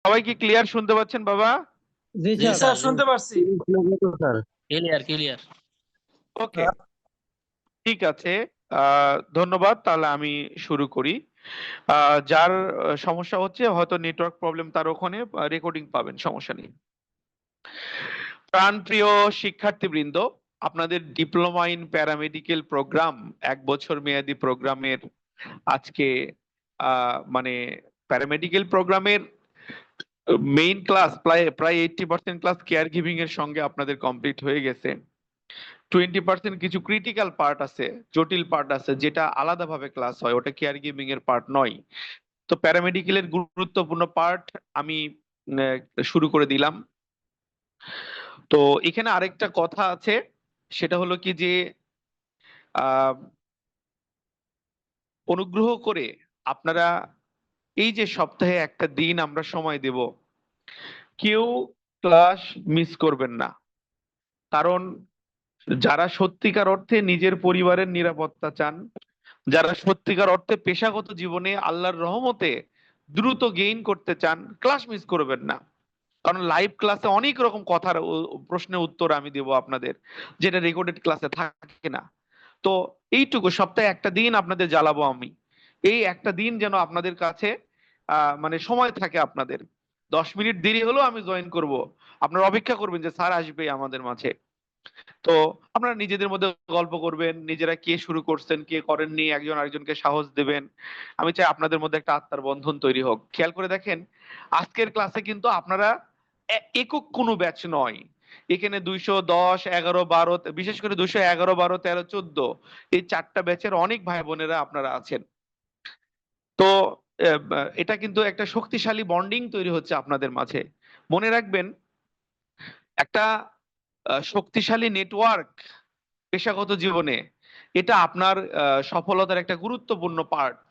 সবাই কি ক্লিয়ার শুনতে পাচ্ছেন বাবা? জি জি স্যার। স্যার, শুনতে পারছি। Sir clear clear. ওকে, ঠিক আছে। ধন্যবাদ। তাহলে আমি শুরু করি। যার সমস্যা হচ্ছে হয়তো নেটওয়ার্ক প্রবলেম, তার ওখানে রেকর্ডিং পাবেন, সমস্যা নেই। প্রাণপ্রিয় শিক্ষার্থীবৃন্দ, আপনাদের ডিপ্লোমা ইন প্যারামেডিক্যাল প্রোগ্রাম 1 বছর মেয়াদী প্রোগ্রামের আজকে মানে প্যারামেডিক্যাল প্রোগ্রামের মেইন ক্লাস প্রায় প্রায় 80% ক্লাস কেয়ার গিভিং এর সঙ্গে আপনাদের কমপ্লিট হয়ে গেছে। 20% কিছু ক্রিটিক্যাল পার্ট আছে, জটিল পার্ট আছে, যেটা আলাদাভাবে ক্লাস হয়, ওটা কেয়ার গিভিং এর পার্ট নয়। তো প্যারামেডিক্যালের গুরুত্বপূর্ণ পার্ট আমি শুরু করে দিলাম। তো এখানে আরেকটা কথা আছে, সেটা হলো কি যে আহ অনুগ্রহ করে আপনারা এই যে সপ্তাহে একটা দিন আমরা সময় দেব, কেউ ক্লাস মিস করবেন না। কারণ যারা সত্যিকার অর্থে নিজের পরিবারের নিরাপত্তা চান, যারা সত্যিকার অর্থে পেশাগত জীবনে আল্লাহর রহমতে দ্রুত গেইন করতে চান, ক্লাস মিস করবেন না। কারণ লাইভ ক্লাসে অনেক রকম কথার প্রশ্নের উত্তর আমি দেব আপনাদের, যেটা রেকর্ডেড ক্লাসে থাকে না। তো এইটুকু সপ্তাহে একটা দিন আপনাদের জ্বালাবো আমি। এই একটা দিন যেন আপনাদের কাছে মানে সময় থাকে আপনাদের। 10 মিনিট দেরি হলেও আমি জয়েন করব। আপনারা অপেক্ষা করবেন যে স্যার আসবে আমাদের মাঝে। তো আপনারা নিজেদের মধ্যে গল্প করবেন, নিজেরা কে শুরু করছেন কে করেননি, একজন আরেকজনকে সাহস দেবেন। আমি চাই আপনাদের মধ্যে একটা আত্মার বন্ধন তৈরি হোক। খেয়াল করে দেখেন, আজকের ক্লাসে কিন্তু আপনারা একক কোনো ব্যাচ নয়। এখানে 210, 11, 12, বিশেষ করে 211, 12, 13, 14 এই 4টা ব্যাচের অনেক ভাই বোনেরা আপনারা আছেন। তো এটা কিন্তু একটা শক্তিশালী বন্ডিং তৈরি হচ্ছে আপনাদের মাঝে। মনে রাখবেন, একটা শক্তিশালী নেটওয়ার্ক পেশাগত জীবনে, এটা আপনার সফলতার একটা গুরুত্বপূর্ণ পার্ট।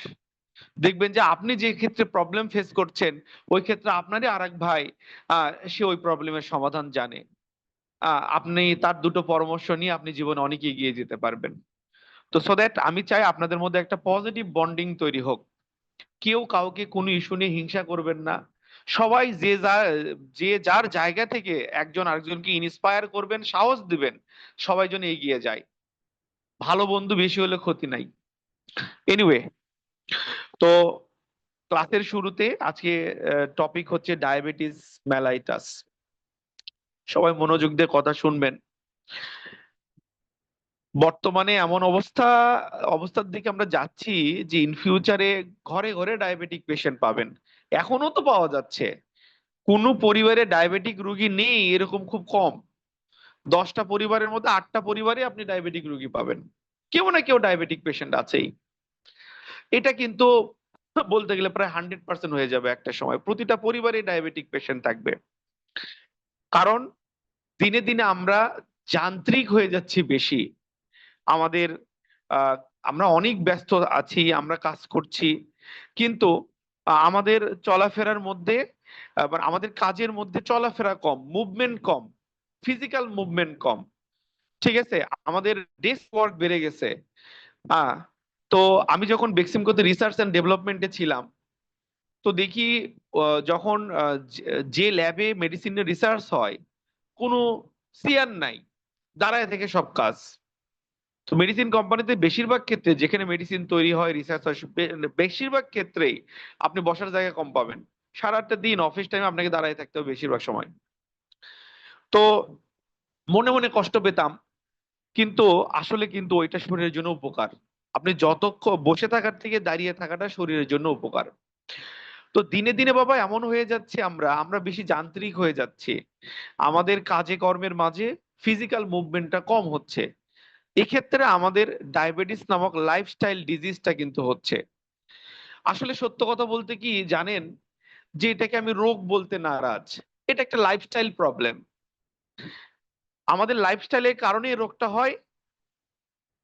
দেখবেন যে আপনি যে ক্ষেত্রে প্রবলেম ফেস করছেন, ওই ক্ষেত্রে আপনারই আরেক ভাই সে ওই প্রবলেমের সমাধান জানে। আপনি তার দুটো পরামর্শ নিয়ে আপনি জীবনে অনেক এগিয়ে যেতে পারবেন। তো সো দ্যাট আমি চাই আপনাদের মধ্যে একটা পজিটিভ বন্ডিং তৈরি হোক। কেউ কাউকে কোনো ইস্যু নিয়ে হিংসা করবেন না। সবাই যে যার জায়গা থেকে একজন আরেকজনকে ইন্সপায়ার করবেন, সাহস দিবেন, সবাই যেন এগিয়ে যায়। ভালো বন্ধু বেশি হলে ক্ষতি নাই। এনিওয়ে, তো ক্লাসের শুরুতে আজকে টপিক হচ্ছে ডায়াবেটিস মেলাইটাস। সবাই মনোযোগ দিয়ে কথা শুনবেন। বর্তমানে এমন অবস্থার দিকে আমরা যাচ্ছি যে ইন ফিউচারে ঘরে ঘরে ডায়াবেটিক পেশেন্ট পাবেন। এখনো তো পাওয়া যাচ্ছে। কোনো পরিবারে ডায়াবেটিক রোগী নেই এরকম খুব কম। 10টা পরিবারের মধ্যে 8টা পরিবারে আপনি ডায়াবেটিক রোগী পাবেন। কেউ না কেউ ডায়াবেটিক পেশেন্ট আছেই। এটা কিন্তু বলতে গেলে প্রায় 100% হয়ে যাবে একটা সময়, প্রতিটা পরিবারে ডায়াবেটিক পেশেন্ট থাকবে। কারণ দিনে দিনে আমরা যান্ত্রিক হয়ে যাচ্ছি বেশি। আমাদের আহ আমরা অনেক ব্যস্ত আছি, আমরা কাজ করছি, কিন্তু আমাদের চলাফেরার মধ্যে আমাদের কাজের মধ্যে চলাফেরা কম, মুভমেন্ট কম, ফিজিক্যাল মুভমেন্ট কম। ঠিক আছে, আমাদের ডেস্ক ওয়ার্ক বেড়ে গেছে। আহ তো আমি যখন বেক্সিমকোতে রিসার্চ এন্ড ডেভেলপমেন্টে ছিলাম, তো দেখি যখন যে ল্যাবে মেডিসিনের রিসার্চ হয়, কোনো চেয়ার নাই, দাঁড়ায় থেকে সব কাজ। তো মেডিসিন কোম্পানিতে বেশিরভাগ ক্ষেত্রে যেখানে মেডিসিন তৈরি হয়, রিসার্চ হয়, বেশিরভাগ ক্ষেত্রেই আপনি বসার জায়গা কম পাবেন। সারাটা দিন অফিস টাইমে আপনাকে দাঁড়ায় থাকতে হবে বেশিরভাগ সময়। তো মনে মনে কষ্ট পেতাম, কিন্তু আসলে কিন্তু ওইটা শরীরের জন্য উপকার। আপনি যতক্ষণ বসে থাকার থেকে দাঁড়িয়ে থাকাটা শরীরের জন্য উপকার। তো দিনে দিনে বাবা এমন হয়ে যাচ্ছে, আমরা আমরা বেশি যান্ত্রিক হয়ে যাচ্ছি। আমাদের কাজে কর্মের মাঝে ফিজিক্যাল মুভমেন্টটা কম হচ্ছে। এক্ষেত্রে আমাদের ডায়াবেটিস নামক লাইফস্টাইল ডিজিজটা কিন্তু হচ্ছে। আসলে সত্য কথা বলতে কি জানেন, যে এটাকে আমি রোগ বলতে নারাজ। এটা একটা লাইফস্টাইল প্রবলেম। আমাদের লাইফস্টাইলের কারণে এই রোগটা হয়।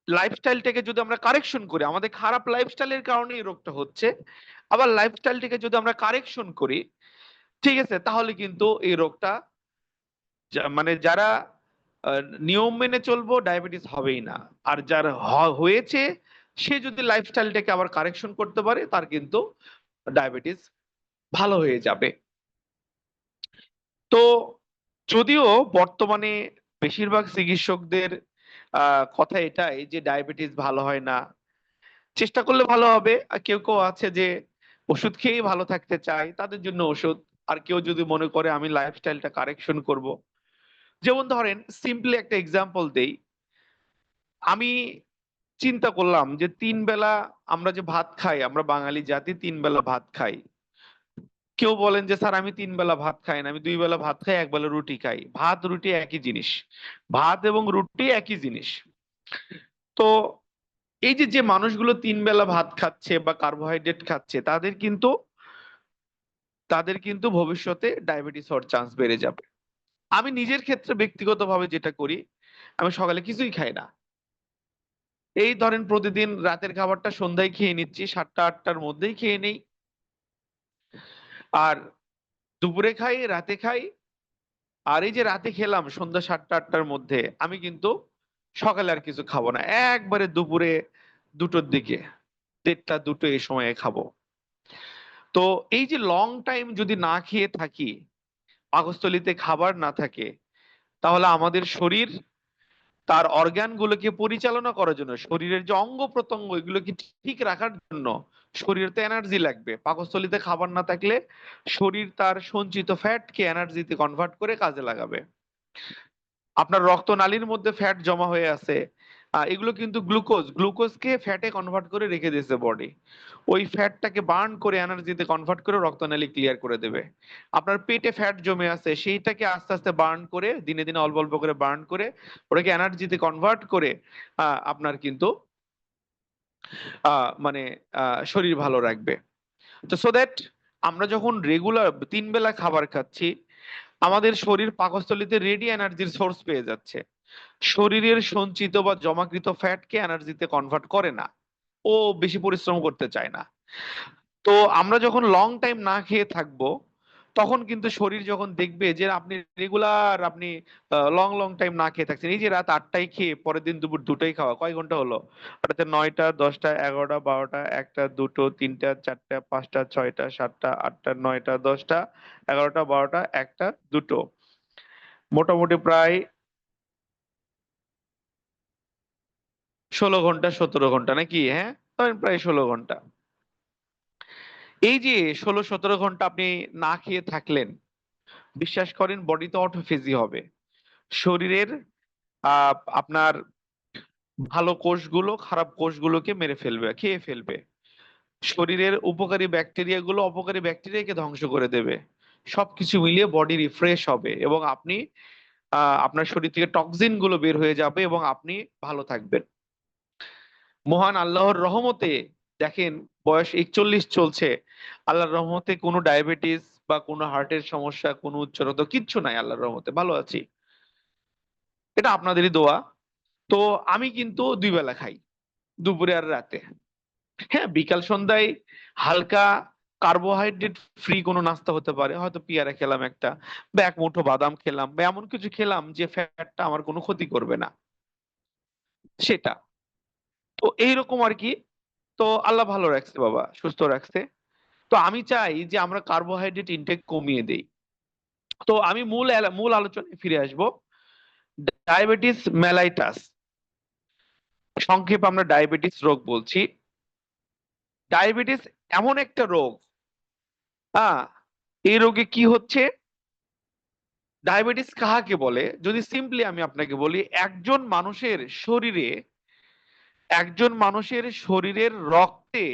লাইফস্টাইলটাকে যদি আমরা কারেকশন করি, আমাদের খারাপ লাইফস্টাইলের কারণে এই রোগটা হচ্ছে। আবার লাইফস্টাইলটাকে যদি আমরা কারেকশন করি, ঠিক আছে, তাহলে কিন্তু এই রোগটা মানে যারা নিয়ম মেনে চলবো, ডায়াবেটিস হবেই না। আর যার হয়েছে, সে যদি লাইফস্টাইলটাকে আবার কারেকশন করতে পারে, তার কিন্তু ডায়াবেটিস ভালো হয়ে যাবে। তো যদিও বর্তমানে বেশিরভাগ চিকিৎসকদের কথা এটাই যে ডায়াবেটিস ভালো হয় না, চেষ্টা করলে ভালো হবে। আর কেউ কেউ আছে যে ওষুধ খেয়েই ভালো থাকতে চায়, তাদের জন্য ওষুধ। আর কেউ যদি মনে করে আমি লাইফস্টাইলটা কারেকশন করব, যেমন ধরেন সিম্পলি একটা এক্সাম্পল দেই। আমি চিন্তা করলাম যে 3 বেলা আমরা যে ভাত খাই, আমরা বাঙালি জাতি 3 বেলা ভাত খাই। কেউ বলেন যে স্যার আমি 3 বেলা ভাত খাই না, আমি 2 বেলা ভাত খাই, 1 বেলা রুটি খাই। ভাত রুটি একই জিনিস, ভাত এবং রুটি একই জিনিস। তো এই যে যে মানুষগুলো 3 বেলা ভাত খাচ্ছে বা কার্বোহাইড্রেট খাচ্ছে, তাদের কিন্তু ভবিষ্যতে ডায়াবেটিস হওয়ার চান্স বেড়ে যাবে। আমি নিজের ক্ষেত্রে ব্যক্তিগতভাবে যেটা করি, আমি সকালে কিছুই খাই না। এই ধরেন প্রতিদিন রাতের খাবারটা সন্ধ্যায় খেয়ে নিচ্ছি, 7টা 8টার মধ্যেই খেয়ে নেই। আর দুপুরে খাই, রাতে খাই। আর এই যে রাতে খেলাম সন্ধ্যা 7টা 8টার মধ্যে, আমি কিন্তু সকালে আর কিছু খাবো না। একবারে দুপুরে 2টোর দিকে, 1:30 2টো এই সময়ে খাবো। তো এই যে লং টাইম যদি না খেয়ে থাকি, পাকস্থলীতে খাবার না থাকে, তাহলে আমাদের শরীর তার অর্গান গুলোকে পরিচালনা করার জন্য, শরীরের যে অঙ্গ প্রত্যঙ্গ এগুলোকে ঠিক রাখার জন্য শরীরে তো এনার্জি লাগবে। পাকস্থলীতে খাবার না থাকলে শরীর তার সঞ্চিত ফ্যাটকে এনার্জিতে কনভার্ট করে কাজে লাগাবে। আপনার রক্তনালীর মধ্যে ফ্যাট জমা হয়ে আছে, এগুলো কিন্তু গ্লুকোজকে ফ্যাটে কনভার্ট করে রেখে দিয়েছে বডি। ওই ফ্যাটটাকে বার্ন করে এনার্জিতে কনভার্ট করে রক্তনালী ক্লিয়ার করে দেবে। আপনার পেটে ফ্যাট জমে আছে, সেইটাকে আস্তে আস্তে বার্ন করে, দিনে দিনে অল্প অল্প করে বার্ন করে ওটাকে এনার্জিতে কনভার্ট করে আপনার কিন্তু মানে শরীর ভালো রাখবে। তো সো দ্যাট আমরা যখন রেগুলার 3 বেলা খাবার খাচ্ছি, আমাদের শরীর পাকস্থলীতে রেডি এনার্জির সোর্স পেয়ে যাচ্ছে। শরীরের সঞ্চিত বা জমাকৃত ফ্যাটকে এনার্জিতে কনভার্ট করে না, ও বেশি পরিশ্রম করতে চায় না। তো আমরা যখন লং টাইম না খেয়ে থাকবো, তখন কিন্তু শরীর যখন দেখবে যে আপনি রেগুলার আপনি লং লং টাইম না খেয়ে থাকছেন, এই যে রাত 8টায় খেয়ে পরের দিন দুপুর 2টায় খাওয়া, কয় ঘন্টা হলো? ওটাতে 9টা 10টা 11টা 12টা 1টা 2টো 3টা 4টা 5টা 6টা 8টা 9টা 10টা 11টা 12টা 1টা 2টো, মোটামুটি প্রায় 16 ঘন্টা 17 ঘন্টা নাকি? হ্যাঁ, ধরেন প্রায় 16 ঘন্টা। এই যে 16 17 ঘন্টা আপনি না খেয়ে থাকলেন, বিশ্বাস করেন বডিতে অটোফেজি হবে। শরীরের আপনার ভালো কোষগুলো খারাপ কোষগুলোকে মেরে ফেলবে, খেয়ে ফেলবে। শরীরের উপকারী ব্যাকটেরিয়া গুলো অপকারী ব্যাকটেরিয়াকে ধ্বংস করে দেবে। সবকিছু মিলিয়ে বডি রিফ্রেশ হবে এবং আপনি আপনার শরীর থেকে টক্সিন গুলো বের হয়ে যাবে এবং আপনি ভালো থাকবেন। মহান আল্লাহর রহমতে দেখেন, বয়স 41 চলছে, আল্লাহর রহমতে কোনো ডায়াবেটিস বা কোনো হার্টের সমস্যা, কোনো উচ্চ রক্ত কিচ্ছু নাই, আল্লাহর রহমতে ভালো আছি। এটা আপনাদেরই দোয়া। তো আমি কিন্তু 2 বেলা খাই, দুপুরে আর রাতে। হ্যাঁ, বিকাল সন্ধ্যায় হালকা কার্বোহাইড্রেট ফ্রি কোনো নাস্তা হতে পারে, হয়তো পেয়ারা খেলাম একটা, বা এক মুঠো বাদাম খেলাম, বা এমন কিছু খেলাম যে ফ্যাটটা আমার কোনো ক্ষতি করবে না, সেটা। তো এইরকম আর কি। তো আল্লাহ ভালো রাখছে বাবা, সুস্থ রাখছে। তো আমি চাই যে আমরা কার্বোহাইড্রেট ইনটেক কমিয়ে দেই। তো আমি মূল আলোচনায় ফিরে আসব। ডায়াবেটিস মেলাইটাস, সংক্ষেপে আমরা ডায়াবেটিস রোগ বলছি। ডায়াবেটিস এমন একটা রোগ, হ্যাঁ, এই রোগে কি হচ্ছে? ডায়াবেটিস কাহাকে বলে যদি সিম্পলি আমি আপনাকে বলি, একজন মানুষের রক্তে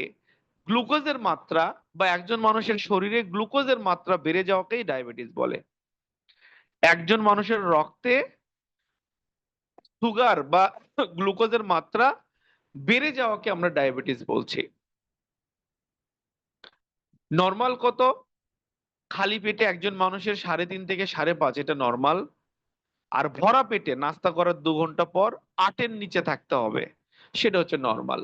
গ্লুকোজের মাত্রা, বা একজন মানুষের শরীরে গ্লুকোজের মাত্রা বেড়ে যাওয়াকেই ডায়াবেটিস বলে। একজন মানুষের রক্তে সুগার বা গ্লুকোজের মাত্রা বেড়ে যাওয়াকে আমরা ডায়াবেটিস বলছি। নর্মাল কত? খালি পেটে একজন মানুষের 3.5 থেকে 5.5, এটা নর্মাল। আর ভরা পেটে নাস্তা করার 2 ঘন্টা পর 8-এর নিচে থাকতে হবে, সেটা হচ্ছে নর্মাল।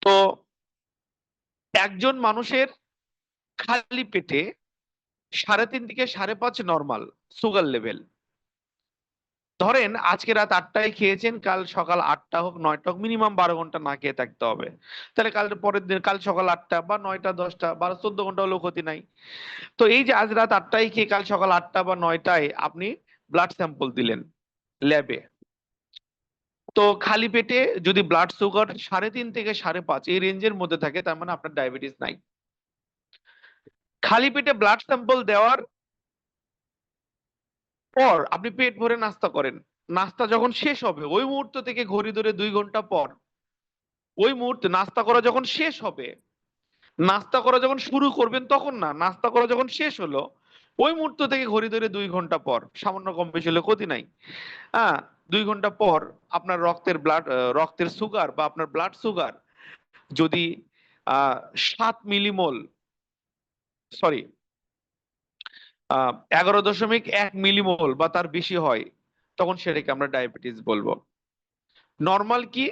তো একজন মানুষের খালি পেটে 3.5 থেকে 5.5 নর্মাল সুগার লেভেল। ধরেন আজকে রাত 8টায় খেয়েছেন, কাল সকাল 8টা হোক 9টা হোক, মিনিমাম 12 ঘন্টা না খেয়ে থাকতে হবে। তাহলে কাল পরের দিন কাল সকাল 8টা বা 9টা 10টা 12 14 ঘন্টা হলেও ক্ষতি নাই। তো এই যে আজ রাত 8টায় খেয়ে কাল সকাল 8টা বা 9টায় আপনি ব্লাড স্যাম্পল দিলেন ল্যাবে, তো খালি পেটে যদি ব্লাড সুগার 3.5 থেকে 5.5 এই রেঞ্জের মধ্যে থাকে, তার মানে আপনার ডায়াবেটিস নাই। খালি পেটে ব্লাড স্যাম্পল দেওয়ার পর আপনি পেট ভরে নাস্তা করেন, নাস্তা যখন শেষ হবে ওই মুহূর্ত থেকে ঘড়ি ধরে 2 ঘন্টা পর, ওই মুহূর্তে নাস্তা করা যখন শেষ হবে, নাস্তা করা যখন শুরু করবেন তখন না, নাস্তা করা যখন শেষ হলো ওই মুহূর্ত থেকে ঘড়ি ধরে 2 ঘন্টা পর, সামান্য কম বেশি হলে ক্ষতি নাই, হ্যাঁ, 2 ঘন্টা পর আপনার রক্তের সুগার বা আপনার ব্লাড সুগার যদি 7 মিলিমোল, সরি 11.1 মিলিমোল বা তার বেশি হয়, তখন সেটাকে আমরা ডায়াবেটিস বলবো। নর্মাল কি?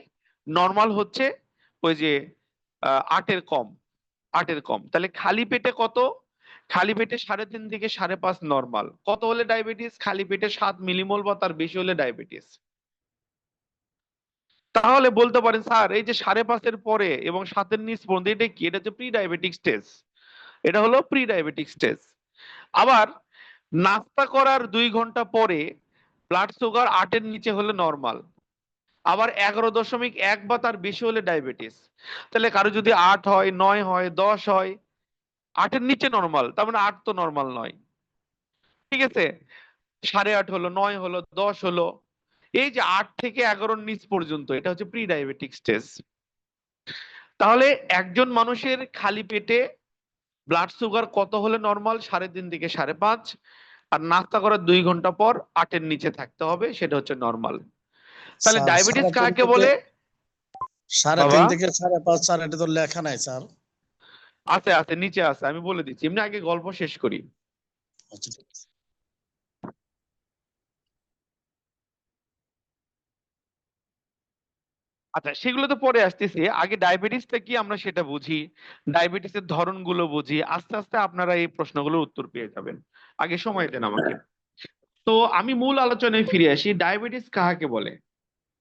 নর্মাল হচ্ছে ওই যে 8-এর কম, 8-এর কম। তাহলে খালি পেটে কত? খালি পেটে 3.5 থেকে 5.5 নর্মাল। কত হলে ডায়াবেটিস? খালি পেটে 7 মিলিমোল বা তার বেশি হলে ডায়াবেটিস। তাহলে বলতে পারেন স্যার এই যে 5.5-এর পরে এবং 7-এর নিচ পর্যন্ত এটা কি? এটা হচ্ছে প্রি ডায়াবেটিক স্টেজ, এটা হলো প্রি ডায়াবেটিক স্টেজ। আবার নাস্তা করার 2 ঘন্টা পরে ব্লাড সুগার 8-এর নিচে হলে নর্মাল, আবার 11.1 বা তার বেশি হলে ডায়াবেটিস। তাহলে কারো যদি 8 হয়, 9 হয়, 10 হয়, 8-এর নিচে নর্মাল, তার মানে 8 তো নর্মাল নয়, ঠিক আছে? 8.5 হলো, 9 হলো, 10 হলো, এই যে 8 থেকে 11-এর নিচ পর্যন্ত এটা হচ্ছে প্রি ডায়াবেটিক স্টেজ। তাহলে একজন মানুষের খালি পেটে ব্লাড সুগার কত হলে নর্মাল? 3.5 থেকে 5.5, আর নাস্তা করার 2 ঘন্টা পর 8-এর নিচে থাকতে হবে, সেটা হচ্ছে নর্মাল। তাহলে স্যার ডায়াবেটিস 3.5 কাকে থেকে বলে? 3.5 বাবা থেকে 5.5, স্যার এটা তো লেখা নাই স্যার। আছে আছে, নিচে আছে, আমি বলে দিচ্ছি, এমনি আগে গল্প শেষ করি। আচ্ছা, আচ্ছা সেগুলো তো পরে আসতেছে, আগে ডায়াবেটিসটা কি আমরা সেটা বুঝি, ডায়াবেটিসের ধরনগুলো বুঝি, আস্তে আস্তে আপনারা এই প্রশ্নগুলোর উত্তর পেয়ে যাবেন। আগে সময় দেন আমাকে। তো আমি মূল আলোচনায় ফিরে আসি, ডায়াবেটিস কাকে বলে?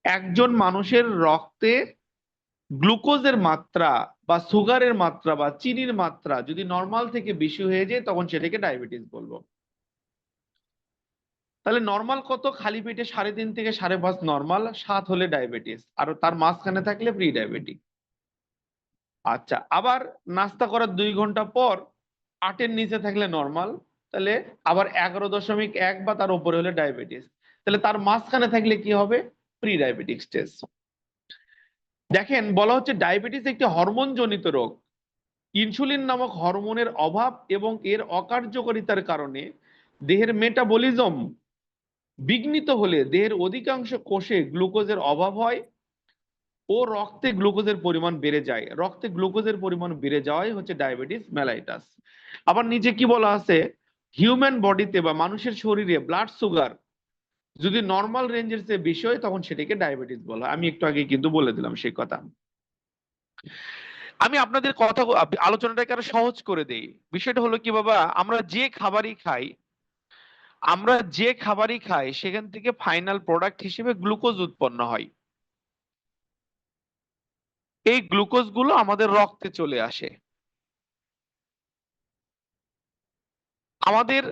একজন মানুষের রক্তে গ্লুকোজের মাত্রা বা সুগারের মাত্রা বা চিনির মাত্রা যদি নর্মাল থেকে বেশি হয়ে যায় তখন সেটাকে ডায়াবেটিস বলবো। তাহলে নর্মাল কত? খালি পেটে 3.5 থেকে 5.5 নর্মাল, 7 হলে ডায়াবেটিস, আর তার মাঝখানে থাকলে প্রি ডায়াবেটিক। আচ্ছা, আবার নাস্তা করার 2 ঘন্টা পর 8-এর নিচে থাকলে নর্মাল, তাহলে আবার 11.1 বা তার উপরে হলে ডায়াবেটিস, তাহলে তার মাঝখানে থাকলে কি হবে? Pre diabetic stage. দেখেন বলা হচ্ছে ডায়াবেটিস একটি হরমোন জনিত রোগ। ইনসুলিন নামক হরমোনের অভাব এবং এর অকার্যকারিতার কারণে দেহের মেটাবলিজম বিঘ্নিত হলে দেহের অধিকাংশ কোষে গ্লুকোজের অভাব হয় ও রক্তে গ্লুকোজের পরিমাণ বেড়ে যায়। রক্তে গ্লুকোজের পরিমাণ বেড়ে যাওয়াই হচ্ছে ডায়াবেটিস মেলাইটাস। আবার নিচে কি বলা আছে? হিউম্যান বডিতে বা মানুষের শরীরে ব্লাড সুগার যদি নর্মাল রেঞ্জের চেয়ে বেশি হয় তখন সেটাকে ডায়াবেটিস বলা হয়। আমি একটু আগে কিন্তু বলে দিলাম সেই কথা। আমি আপনাদের কথা আলোচনাটাকে আরো সহজ করে দেই। বিষয়টা হলো কি বাবা, আমরা যে খাবারই খাই সেখান থেকে ফাইনাল প্রোডাক্ট হিসেবে গ্লুকোজ উৎপন্ন হয়। এই গ্লুকোজ গুলো আমাদের রক্তে চলে আসে। আমাদের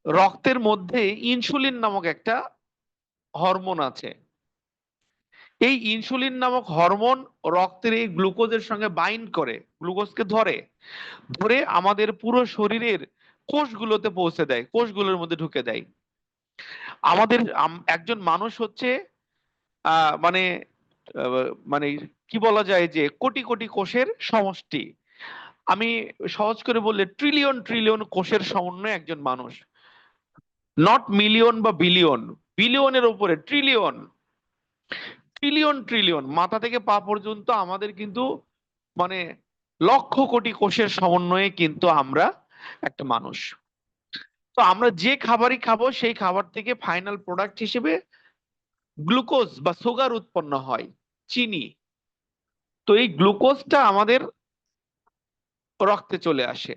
রক্তের মধ্যে ইনসুলিন নামক একটা হরমোন আছে। এই ইনসুলিন নামক হরমোন রক্তের এই গ্লুকোজের সঙ্গে বাইন্ড করে, গ্লুকোজকে ধরে ধরে আমাদের পুরো শরীরের কোষগুলোতে পৌঁছে দেয়, কোষগুলোর মধ্যে ঢুকে দেয়। আমাদের একজন মানুষ হচ্ছে মানে মানে কি বলা যায় যে কোটি কোটি কোষের সমষ্টি। আমি সহজ করে বললে ট্রিলিয়ন ট্রিলিয়ন কোষের সমন্বয়ে একজন মানুষ, নট মিলিয়ন বা বিলিয়ন, বিলিয়নের উপরে ট্রিলিয়ন, ট্রিলিয়ন ট্রিলিয়ন, মাথা থেকে পা পর্যন্ত আমাদের কিন্তু মানে লক্ষ কোটি কোষের সমন্বয়ে কিন্তু আমরা একটা মানুষ। তো আমরা যে খাবারই খাবো সেই খাবার থেকে ফাইনাল প্রোডাক্ট হিসেবে গ্লুকোজ বা সুগার উৎপন্ন হয়, চিনি। তো এই গ্লুকোজটা আমাদের রক্তে চলে আসে।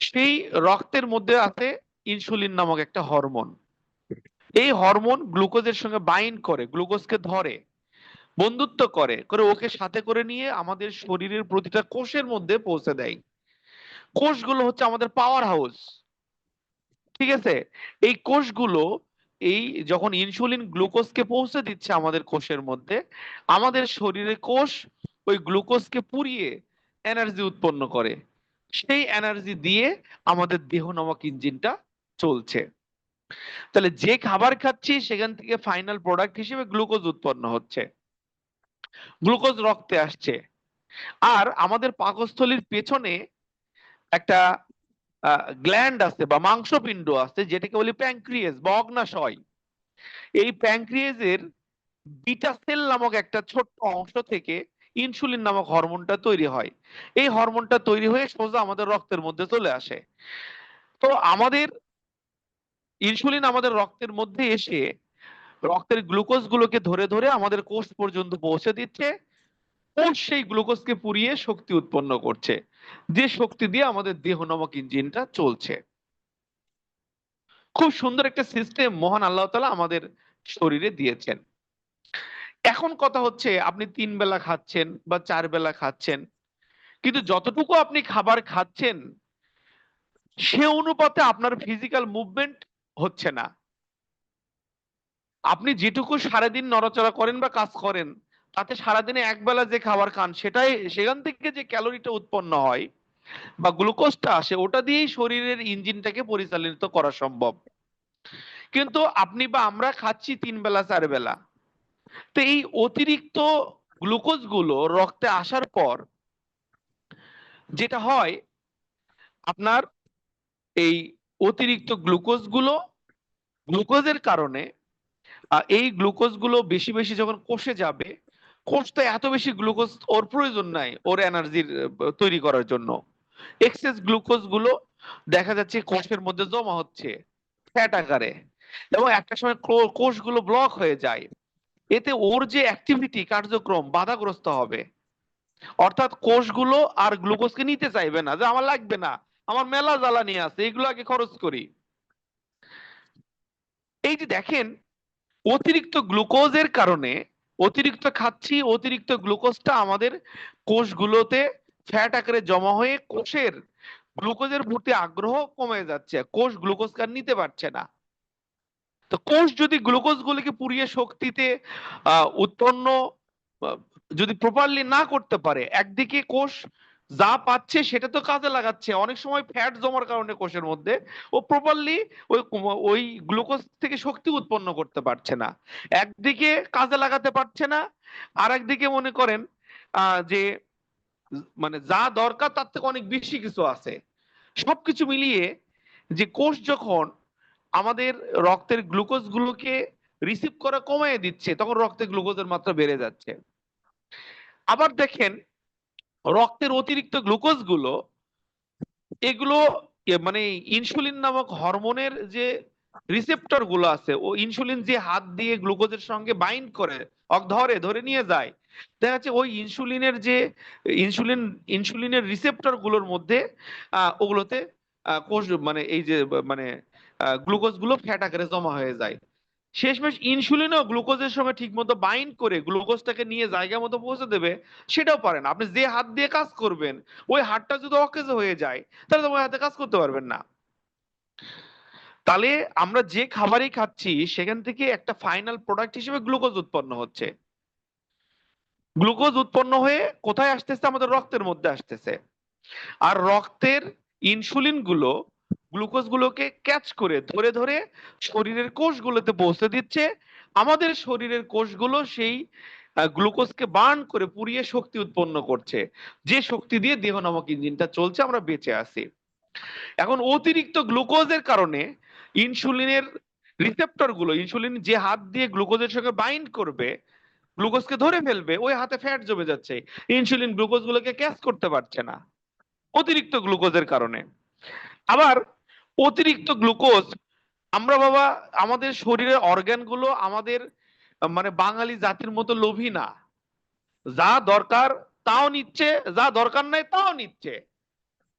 সেই রক্তের মধ্যে আছে ইনসুলিন নামক একটা হরমোন। এই হরমোন গ্লুকোজের সঙ্গে বাইন্ড করে, গ্লুকোজকে ধরে, বন্ধুত্ব করে করে ওকে সাথে করে নিয়ে আমাদের শরীরের প্রতিটা কোষের মধ্যে পৌঁছে দেয়। কোষগুলো হচ্ছে আমাদের পাওয়ার হাউস, ঠিক আছে? এই কোষগুলো এই যখন ইনসুলিন গ্লুকোজকে পৌঁছে দিচ্ছে আমাদের কোষের মধ্যে, আমাদের শরীরের কোষ ওই গ্লুকোজকে পুড়িয়ে এনার্জি উৎপন্ন করে। সেই এনার্জি দিয়ে আমাদের দেহ নামক ইঞ্জিনটা চলছে। তাহলে যে খাবার খাচ্ছি সেখান থেকে ফাইনাল প্রোডাক্ট হিসেবে গ্লুকোজ উৎপন্ন হচ্ছে, গ্লুকোজ রক্তে আসছে। আর আমাদের পাকস্থলীর পেছনে একটা গ্ল্যান্ড আছে বা মাংসপিণ্ড আছে যেটাকে বলি প্যানক্রিয়াস বা অগ্নাশয়। এই প্যানক্রিয়াসের বিটা সেল নামক একটা ছোট্ট অংশ থেকে ইনসুলিন নামক হরমোনটা তৈরি হয়। এই হরমোনটা তৈরি হয়ে সোজা আমাদের রক্তের মধ্যে চলে আসে। তো আমাদের ইনসুলিন আমাদের রক্তের মধ্যে এসে রক্তের গ্লুকোজ গুলোকে ধরে ধরে আমাদের কোষ পর্যন্ত পৌঁছে দিচ্ছে। কোষ সেই গ্লুকোজকে পুড়িয়ে শক্তি উৎপন্ন করছে, যে শক্তি দিয়ে আমাদের দেহ নামক ইঞ্জিনটা চলছে। খুব সুন্দর একটা সিস্টেম মহান আল্লাহ তাআলা আমাদের শরীরে দিয়েছেন। এখন কথা হচ্ছে আপনি 3 বেলা খাচ্ছেন বা 4 বেলা খাচ্ছেন, কিন্তু যতটুকু আপনি খাবার খাচ্ছেন সে অনুপাতে আপনার ফিজিক্যাল মুভমেন্ট হচ্ছে না। আপনি যেটুকু সারাদিন নড়াচড়া করেন বা কাজ করেন তাতে সারাদিনে এক বেলা যে খাবার খান সেটাই, সেখান থেকে যে ক্যালোরিটা উৎপন্ন হয় বা গ্লুকোজটা আসে ওটা দিয়েই শরীরের ইঞ্জিনটাকে পরিচালিত করা সম্ভব। কিন্তু আপনি বা আমরা খাচ্ছি 3 বেলা 4 বেলা। তো এই অতিরিক্ত গ্লুকোজ গুলো রক্তে আসার পর যেটা হয়, আপনার এই অতিরিক্ত গ্লুকোজের কারণে এই গ্লুকোজ গুলো বেশি বেশি যখন কোষে যাবে, কোষ তো এত বেশি গ্লুকোজ ওর প্রয়োজন নাই ওর এনার্জির তৈরি করার জন্য। এক্সেস গ্লুকোজ গুলো দেখা যাচ্ছে কোষের মধ্যে জমা হচ্ছে ফ্যাট আকারে, এবং একটা সময় কোষগুলো ব্লক হয়ে যায়। এতে ওর যে অ্যাক্টিভিটি কার্যক্রম বাধাগ্রস্ত হবে, অর্থাৎ কোষগুলো আর গ্লুকোজকে নিতে চাইবে না, যে আমার লাগবে না, আমার মেলা জ্বালানি আছে, এগুলো আগে খরচ করি। এই যে দেখেন, অতিরিক্ত গ্লুকোজের কারণে অতিরিক্ত খাচ্ছি, অতিরিক্ত গ্লুকোজটা আমাদের কোষগুলোতে ফ্যাট আকারে জমা হয়ে কোষের গ্লুকোজের প্রতি আগ্রহ কমে যাচ্ছে, কোষ গ্লুকোজ আর নিতে পারছে না। তো কোষ যদি গ্লুকোজ গুলিকে পুড়িয়ে শক্তিতে উৎপন্ন আহ, যদি প্রপারলি না করতে পারে, একদিকে কোষ যা পাচ্ছে সেটা তো কাজে লাগাচ্ছে, অনেক সময় ফ্যাট জমার কারণে কোষের মধ্যে ও প্রপারলি ওই ওই গ্লুকোজ থেকে শক্তি উৎপন্ন করতে পারছে না, একদিকে কাজে লাগাতে পারছে না, আর একদিকে মনে করেন যে মানে যা দরকার তার থেকে অনেক বেশি কিছু আছে। সবকিছু মিলিয়ে যে কোষ যখন আমাদের রক্তের গ্লুকোজ গুলোকে রিসিভ করা কমিয়ে দিচ্ছে তখন রক্তে গ্লুকোজের মাত্রা বেড়ে যাচ্ছে। আবার দেখেন, রক্তের অতিরিক্ত গ্লুকোজ গুলো এগুলো মানে ইনসুলিন নামক হরমোনের যে রিসেপ্টর গুলো আছে, ও ইনসুলিন যে হাত দিয়ে গ্লুকোজের সঙ্গে বাইন্ড করে ধরে ধরে নিয়ে যায়, দেখা যাচ্ছে ওই ইনসুলিন ইনসুলিনের রিসেপ্টর গুলোর মধ্যে ওগুলোতে কোষ মানে এই যে মানে গ্লুকোজ গুলো ফ্যাট আকারে জমা হয়ে যায়। শেষমেশ ইনসুলিনও গ্লুকোজের সঙ্গে ঠিক মতো বাইন্ড করে গ্লুকোজটাকে নিয়ে জায়গা মতো পৌঁছে দেবে, সেটাও পারে না। আপনি যে হাত দিয়ে কাজ করবেন ওই হাতটা যদি অকেজো হয়ে যায় তাহলে তো ওই হাতে কাজ করতে পারবেন না। তাহলে আমরা যে খাবারই খাচ্ছি সেখান থেকে একটা ফাইনাল প্রোডাক্ট হিসেবে গ্লুকোজ উৎপন্ন হচ্ছে। গ্লুকোজ উৎপন্ন হয়ে কোথায় আসতেছে? আমাদের রক্তের মধ্যে আসতেছে। আর রক্তের ইনসুলিন গুলো গ্লুকোজ গুলোকে ক্যাচ করে ধরে ধরে শরীরের কোষগুলোতে পৌঁছে দিচ্ছে। আমাদের শরীরের কোষগুলো সেই গ্লুকোজকে বার্ন করে পুড়িয়ে শক্তি উৎপন্ন করছে, যে শক্তি দিয়ে দেহ নামক ইঞ্জিনটা চলছে, আমরা বেঁচে আছি। এখন অতিরিক্ত গ্লুকোজের কারণে ইনসুলিনের রিসেপ্টর গুলো, ইনসুলিন যে হাত দিয়ে গ্লুকোজের সঙ্গে বাইন্ড করবে, গ্লুকোজকে ধরে ফেলবে, ওই হাতে ফ্যাট জমে যাচ্ছে, ইনসুলিন গ্লুকোজ গুলোকে ক্যাচ করতে পারছে না অতিরিক্ত গ্লুকোজের কারণে। আবার অতিরিক্ত গ্লুকোজ আমরা বাবা আমাদের শরীরের অর্গান গুলো আমাদের মানে বাঙালি জাতির মতো লোভী না, যা দরকার তাও নিচ্ছে, যা দরকার নাই তাও নিচ্ছে।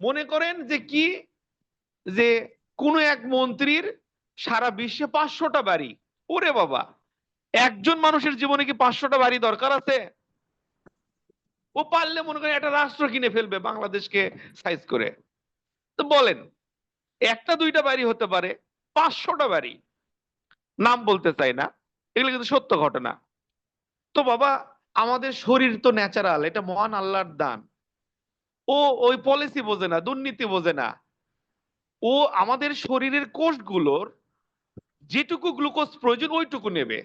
মনে করেন যে কি, যে কোন এক মন্ত্রীর সারা বিশ্বে 500টা বাড়ি, ওরে বাবা, একজন মানুষের জীবনে কি 500টা বাড়ি দরকার আছে? ও পারলে মনে করেন একটা রাষ্ট্র কিনে ফেলবে বাংলাদেশকে সাইজ করে। তো বলেন, একটা দুইটা বাড়ি হতে পারে, 500টা বাড়ি, নাম বলতে চাই না, এগুলো কিন্তু সত্য ঘটনা। তো বাবা, আমাদের শরীর তো ন্যাচারাল, এটা মহান আল্লাহর দান। ও ওই পলিসি বোঝে না, দুর্নীতি বোঝে না। ও আমাদের শরীরের কোষগুলোর যেটুকু গ্লুকোজ প্রয়োজন ওইটুকু নেবে,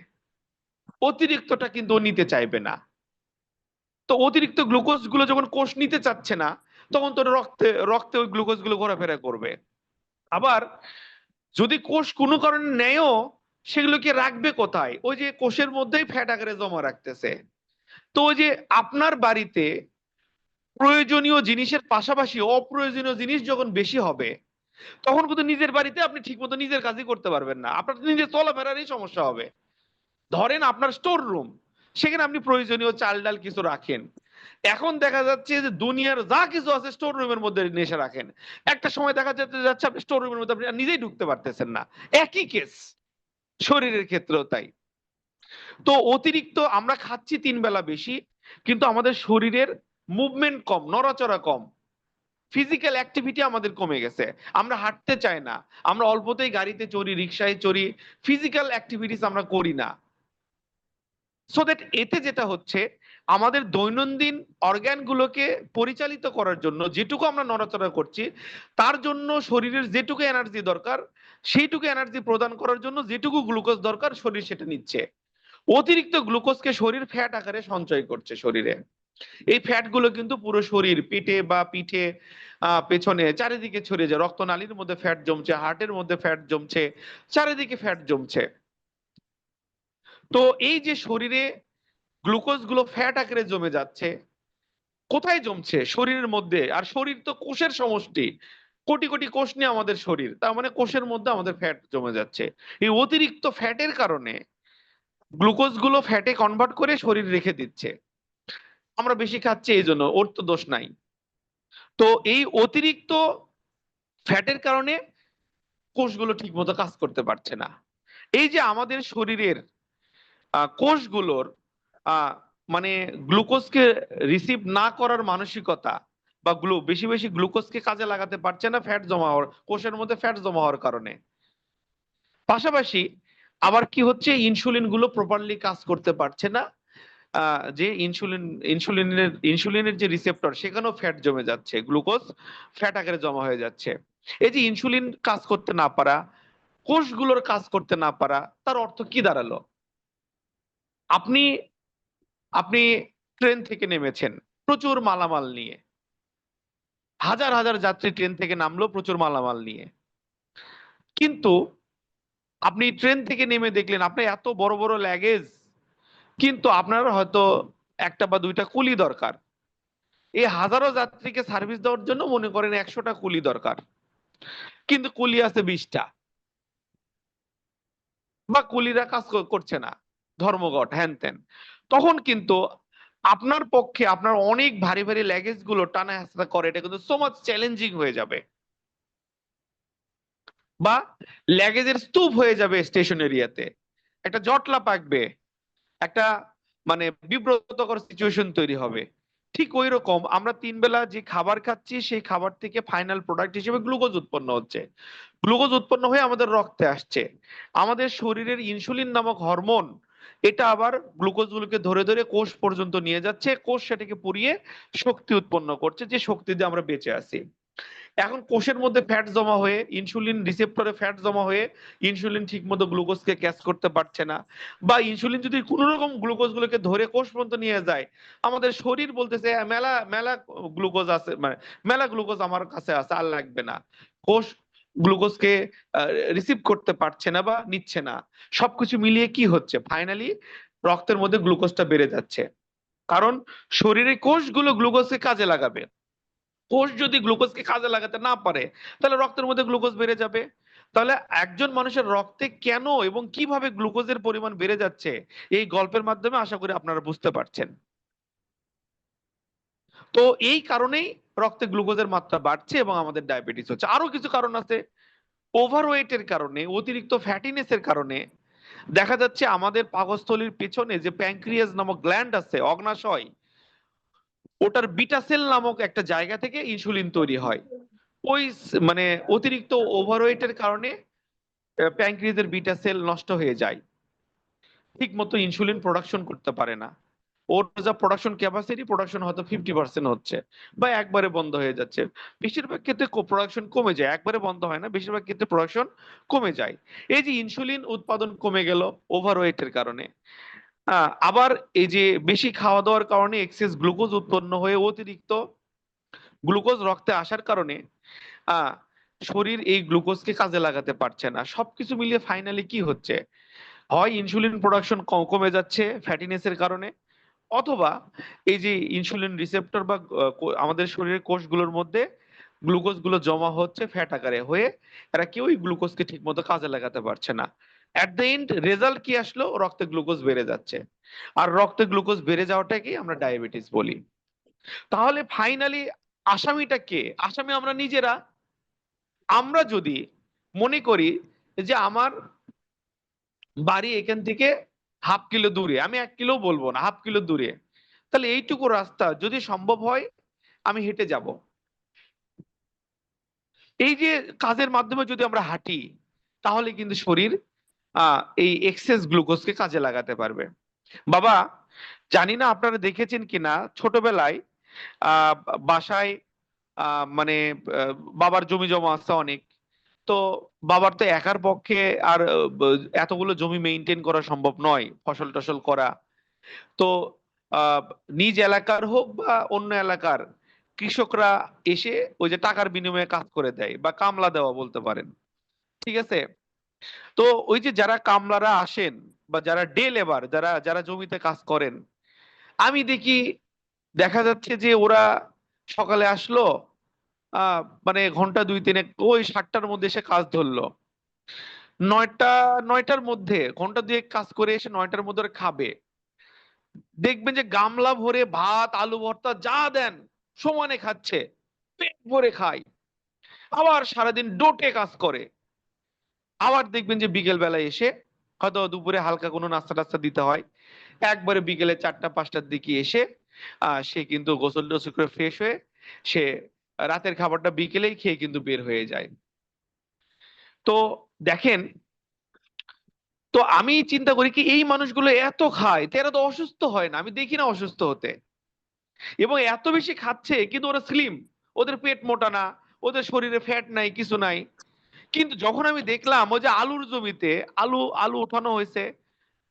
অতিরিক্তটা কিন্তু ও নিতে চাইবে না। তো অতিরিক্ত গ্লুকোজ গুলো যখন কোষ নিতে চাচ্ছে না, তখন তো রক্তে রক্তে ওই গ্লুকোজ গুলো ঘোরাফেরা করবে। আবার যদি কোষ কোনো কারণে নেয়ও, সেগুলোকে রাখবে কোথায়? ওই যে কোষের মধ্যেই ফ্যাট আকারে জমা রাখতেছে। তো ওই যে আপনার বাড়িতে প্রয়োজনীয় জিনিসের পাশাপাশি অপ্রয়োজনীয় জিনিস যখন বেশি হবে, তখন কিন্তু নিজের বাড়িতে আপনি ঠিক মতো নিজের কাজই করতে পারবেন না, আপনার নিজের চলাফেরারই সমস্যা হবে। ধরেন আপনার স্টোর রুম, সেখানে আপনি প্রয়োজনীয় চাল ডাল কিছু রাখেন। এখন দেখা যাচ্ছে যে দুনিয়ার যা কিছু আছে স্টোর রুমের মধ্যে নেশা রাখেন। একটা সময় দেখা যাচ্ছে আপনি স্টোর রুমের মধ্যে আপনি নিজেই ঢুকতে পারতেছেন না। একই কেস শরীরের ক্ষেত্রেও তাই। তো অতিরিক্ত আমরা খাচ্ছি 3 বেলা বেশি, কিন্তু আমাদের শরীরের মুভমেন্ট কম, নড়াচড়া কম, ফিজিক্যাল অ্যাক্টিভিটি আমাদের কমে গেছে। আমরা হাঁটতে চাই না, আমরা অল্পতেই গাড়িতে চড়ি, রিক্সায় চড়ি, ফিজিক্যাল অ্যাক্টিভিটিস আমরা করি না। সো দ্যাট এতে যেটা হচ্ছে, আমাদের দৈনন্দিন অর্গান গুলোকে পরিচালিত করার জন্য যেটুকু আমরা নড়াচড়া করছি, তার জন্য শরীরের যেটুকু এনার্জি দরকার, সেইটুকু এনার্জি প্রদান করার জন্য যেটুকু গ্লুকোজ দরকার শরীর সেটা নিচ্ছে। অতিরিক্ত গ্লুকোজকে শরীর ফ্যাট আকারে সঞ্চয় করছে শরীরে। এই ফ্যাট গুলো কিন্তু পুরো শরীর, পেটে বা পিঠে, পেছনে, চারিদিকে ছড়িয়ে যায়। রক্তনালীর মধ্যে ফ্যাট জমছে, হার্টের মধ্যে ফ্যাট জমছে, চারিদিকে ফ্যাট জমছে। তো এই যে শরীরে গ্লুকোজ গুলো ফ্যাট আকারে জমে যাচ্ছে, কোথায় জমছে? শরীরের মধ্যে। আর শরীর তো কোষের সমষ্টি, কোটি কোটি কোষ নিয়ে আমাদের শরীর, তার মানে কোষের মধ্যে আমাদের ফ্যাট জমে যাচ্ছে। এই অতিরিক্ত ফ্যাটের কারণে গ্লুকোজ গুলো ফ্যাটে কনভার্ট করে শরীর রেখে দিচ্ছে। আমরা বেশি খাচ্ছি এই জন্য, ওর তো দোষ নাই। তো এই অতিরিক্ত ফ্যাটের কারণে কোষগুলো ঠিক মতো কাজ করতে পারছে না। এই যে আমাদের শরীরের কোষগুলোর আহ, মানে গ্লুকোজকে রিসিভ না করার মানসিকতা, বা বেশি বেশি গ্লুকোজকে কাজে লাগাতে পারছে না ফ্যাট জমা হওয়ার, কোষের মধ্যে ফ্যাট জমা হওয়ার কারণে। পাশাপাশি আবার কি হচ্ছে, ইনসুলিন গুলো প্রপারলি কাজ করতে পারছে না। যে ইনসুলিনের যে রিসেপ্টর, সেখানেও ফ্যাট জমে যাচ্ছে, গ্লুকোজ ফ্যাট আকারে জমা হয়ে যাচ্ছে। এই যে ইনসুলিন কাজ করতে না পারা, কোষগুলোর কাজ করতে না পারা, তার অর্থ কি দাঁড়ালো? আপনি আপনি ট্রেন থেকে নেমেছেন প্রচুর মালামাল নিয়ে, হাজার হাজার যাত্রী ট্রেন থেকে নামলো প্রচুর মালামাল নিয়ে, কিন্তু আপনি ট্রেন থেকে নেমে দেখলেন আপনার এত বড় বড় লাগেজ, কিন্তু আপনার হয়তো একটা বা দুইটা কুলি দরকার। এই হাজারো যাত্রীকে সার্ভিস দেওয়ার জন্য মনে করেন 100টা কুলি দরকার, কিন্তু কুলি আছে 20টা, বা কুলিরা কাজ করছে না, ধর্মঘট হ্যান ত্যান। তখন কিন্তু আপনার পক্ষে আপনার অনেক ভারী ভারী লাগেজ গুলো টানা হেঁচড়া করে, এটা কিন্তু সো মাচ চ্যালেঞ্জিং হয়ে যাবে, বা লাগেজের স্তূপ হয়ে যাবে স্টেশন এরিয়াতে, একটা জটলা পাকবে, একটা মানে বিব্রতকর সিচুয়েশন তৈরি হবে। ঠিক ওই রকম আমরা 3 বেলা যে খাবার খাচ্ছি, সেই খাবার থেকে ফাইনাল প্রোডাক্ট হিসেবে গ্লুকোজ উৎপন্ন হচ্ছে। গ্লুকোজ উৎপন্ন হয়ে আমাদের রক্তে আসছে। আমাদের শরীরের ইনসুলিন নামক হরমোন, এটা আবার গ্লুকোজ গুলোকে ধরে ধরে কোষ পর্যন্ত নিয়ে যাচ্ছে, কোষ সেটাকে পুড়িয়ে শক্তি উৎপন্ন করছে, যে শক্তি দিয়ে আমরা বেঁচে আছি। এখন কোষের মধ্যে ফ্যাট জমা হয়ে, ইনসুলিন রিসেপ্টরে ফ্যাট জমা হয়ে, ইনসুলিন ঠিক মতো গ্লুকোজকে ক্যাচ করতে পারছে না, বা ইনসুলিন যদি কোনো রকম গ্লুকোজ গুলোকে ধরে কোষ পর্যন্ত নিয়ে যায়, আমাদের শরীর বলতেছে মেলা মেলা গ্লুকোজ আছে, মানে মেলা গ্লুকোজ আমার কাছে আছে, আর লাগবে না। কোষ গ্লুকোজকে রিসিভ করতে পারছে না বা নিচ্ছে না। সবকিছু মিলিয়ে কি হচ্ছে, ফাইনালি রক্তের মধ্যে গ্লুকোজটা বেড়ে যাচ্ছে। কারণ শরীরের কোষগুলো গ্লুকোজকে কাজে লাগাবে। কোষ যদি গ্লুকোজকে কাজে লাগাতে না পারে, তাহলে রক্তের মধ্যে গ্লুকোজ বেড়ে যাবে। তাহলে একজন মানুষের রক্তে কেন এবং কিভাবে গ্লুকোজের পরিমাণ বেড়ে যাচ্ছে, এই গল্পের মাধ্যমে আশা করি আপনারা বুঝতে পারছেন। তো এই কারণেই রক্তে গ্লুকোজের মাত্রা বাড়ছে এবং আমাদের ডায়াবেটিস হচ্ছে। আরো কিছু কারণ আছে। ওভারওয়েটের কারণে, অতিরিক্ত ফ্যাটিনেসের কারণে দেখা যাচ্ছে আমাদের পাকস্থলীর পেছনে যে প্যানক্রিয়াস নামক গ্ল্যান্ড আছে, অগ্নাশয়, ওটার বিটা সেল নামক একটা জায়গা থেকে ইনসুলিন তৈরি হয়। ওই মানে অতিরিক্ত ওভারওয়েটের কারণে প্যানক্রিয়াসের বিটা সেল নষ্ট হয়ে যায়, ঠিক মতো ইনসুলিন প্রোডাকশন করতে পারে না। ওর যা প্রোডাকশন ক্যাপাসিটি, প্রোডাকশন হয়তো 50% হচ্ছে বা একবারে বন্ধ হয়ে যাচ্ছে। বেশিরভাগ ক্ষেত্রে প্রোডাকশন কমে যায়, একবারে বন্ধ হয় না, বেশিরভাগ ক্ষেত্রে প্রোডাকশন কমে যায়। এই যে ইনসুলিন উৎপাদন কমে গেল ওভারওয়েটের কারণে, আবার এই যে বেশি খাওয়া দাওয়ার কারণে এক্সেস গ্লুকোজ উৎপন্ন হয়ে অতিরিক্ত গ্লুকোজ রক্তে আসার কারণে আহ শরীর এই গ্লুকোজকে কাজে লাগাতে পারছে না। সবকিছু মিলিয়ে ফাইনালি কি হচ্ছে, হয় ইনসুলিন প্রোডাকশন কমে যাচ্ছে ফ্যাটিনেসের কারণে, অথবা এই যে ইনসুলিন রিসেপ্টর বা আমাদের শরীরের কোষগুলোর মধ্যে গ্লুকোজ গুলো জমা হচ্ছে ফ্যাট আকারে হয়ে, এরা কেউই গ্লুকোজকে ঠিক মতো কাজে লাগাতে পারছে না। অ্যাট দ্য এন্ড রেজাল্ট কি আসলো, রক্তে গ্লুকোজ বেড়ে যাচ্ছে। আর রক্তে গ্লুকোজ বেড়ে যাওয়াটাকেই আমরা ডায়াবেটিস বলি। তাহলে ফাইনালি আসামিটা কে? আসামি আমরা নিজেরা। আমরা যদি মনে করি যে আমার বাড়ি এখান থেকে 1/2 কিলো দূরে, আমি 1 কিলো বলবো না, 1/2 কিলো দূরে, তাহলে এইটুকু রাস্তা যদি সম্ভব হয় আমি হেঁটে যাব। এই যে কাজের মাধ্যমে যদি আমরা হাঁটি, তাহলে কিন্তু শরীর এই এক্সেস গ্লুকোজকে কাজে লাগাতে পারবে। বাবা, জানি না আপনারা দেখেছেন কিনা, ছোটবেলায় আহ বাসায় মানে বাবার জমি জমা আছে অনেক। তো বাবার তো একার পক্ষে আর এতগুলো জমি মেইনটেইন করা সম্ভব নয়, ফসল টসল করা। তো আহ নিজ এলাকার হোক বা অন্য এলাকার কৃষকরা এসে ওই যে টাকার বিনিময়ে কাজ করে দেয়, বা কামলা দেওয়া বলতে পারেন, ঠিক আছে? তো ওই যে যারা কামলারা আসেন বা যারা ডে লেবার, যারা যারা জমিতে কাজ করেন, আমি দেখি দেখা যাচ্ছে যে ওরা সকালে আসলো, মানে ঘন্টা 2-3 ওই 7টার মধ্যে এসে কাজ ধরলো। নয়টা, 9টার মধ্যে ঘন্টা 2 কাজ করে এসে 9টার মধ্যে ওরা খাবে। দেখবেন যে গামলা ভরে ভাত, আলু ভর্তা যা দেন সমানে খাচ্ছে, পেট ভরে খায়। আবার সারাদিন ডোটে কাজ করে। আবার দেখবেন যে বিকেল বেলায় এসে হয়তো দুপুরে হালকা কোনো নাস্তা টাস্তা দিতে হয়, একবারে বিকেলে 4টা-5টার দিকে এসে সে কিন্তু গোসল টোসল করে ফ্রেশ হয়ে সে রাতের খাবারটা বিকেলেই খেয়ে কিন্তু বের হয়ে যায়। তো দেখেন, তো আমি চিন্তা করি কি এই মানুষগুলো এত খায়, তো এরা তো অসুস্থ হয় না, আমি দেখি না অসুস্থ হতে। এবং এত বেশি খাচ্ছে কিন্তু ওরা স্লিম, ওদের পেট মোটা না, ওদের শরীরে ফ্যাট নাই, কিছু নাই। কিন্তু যখন আমি দেখলাম ওই যে আলুর জমিতে আলু আলু ওঠানো হয়েছে,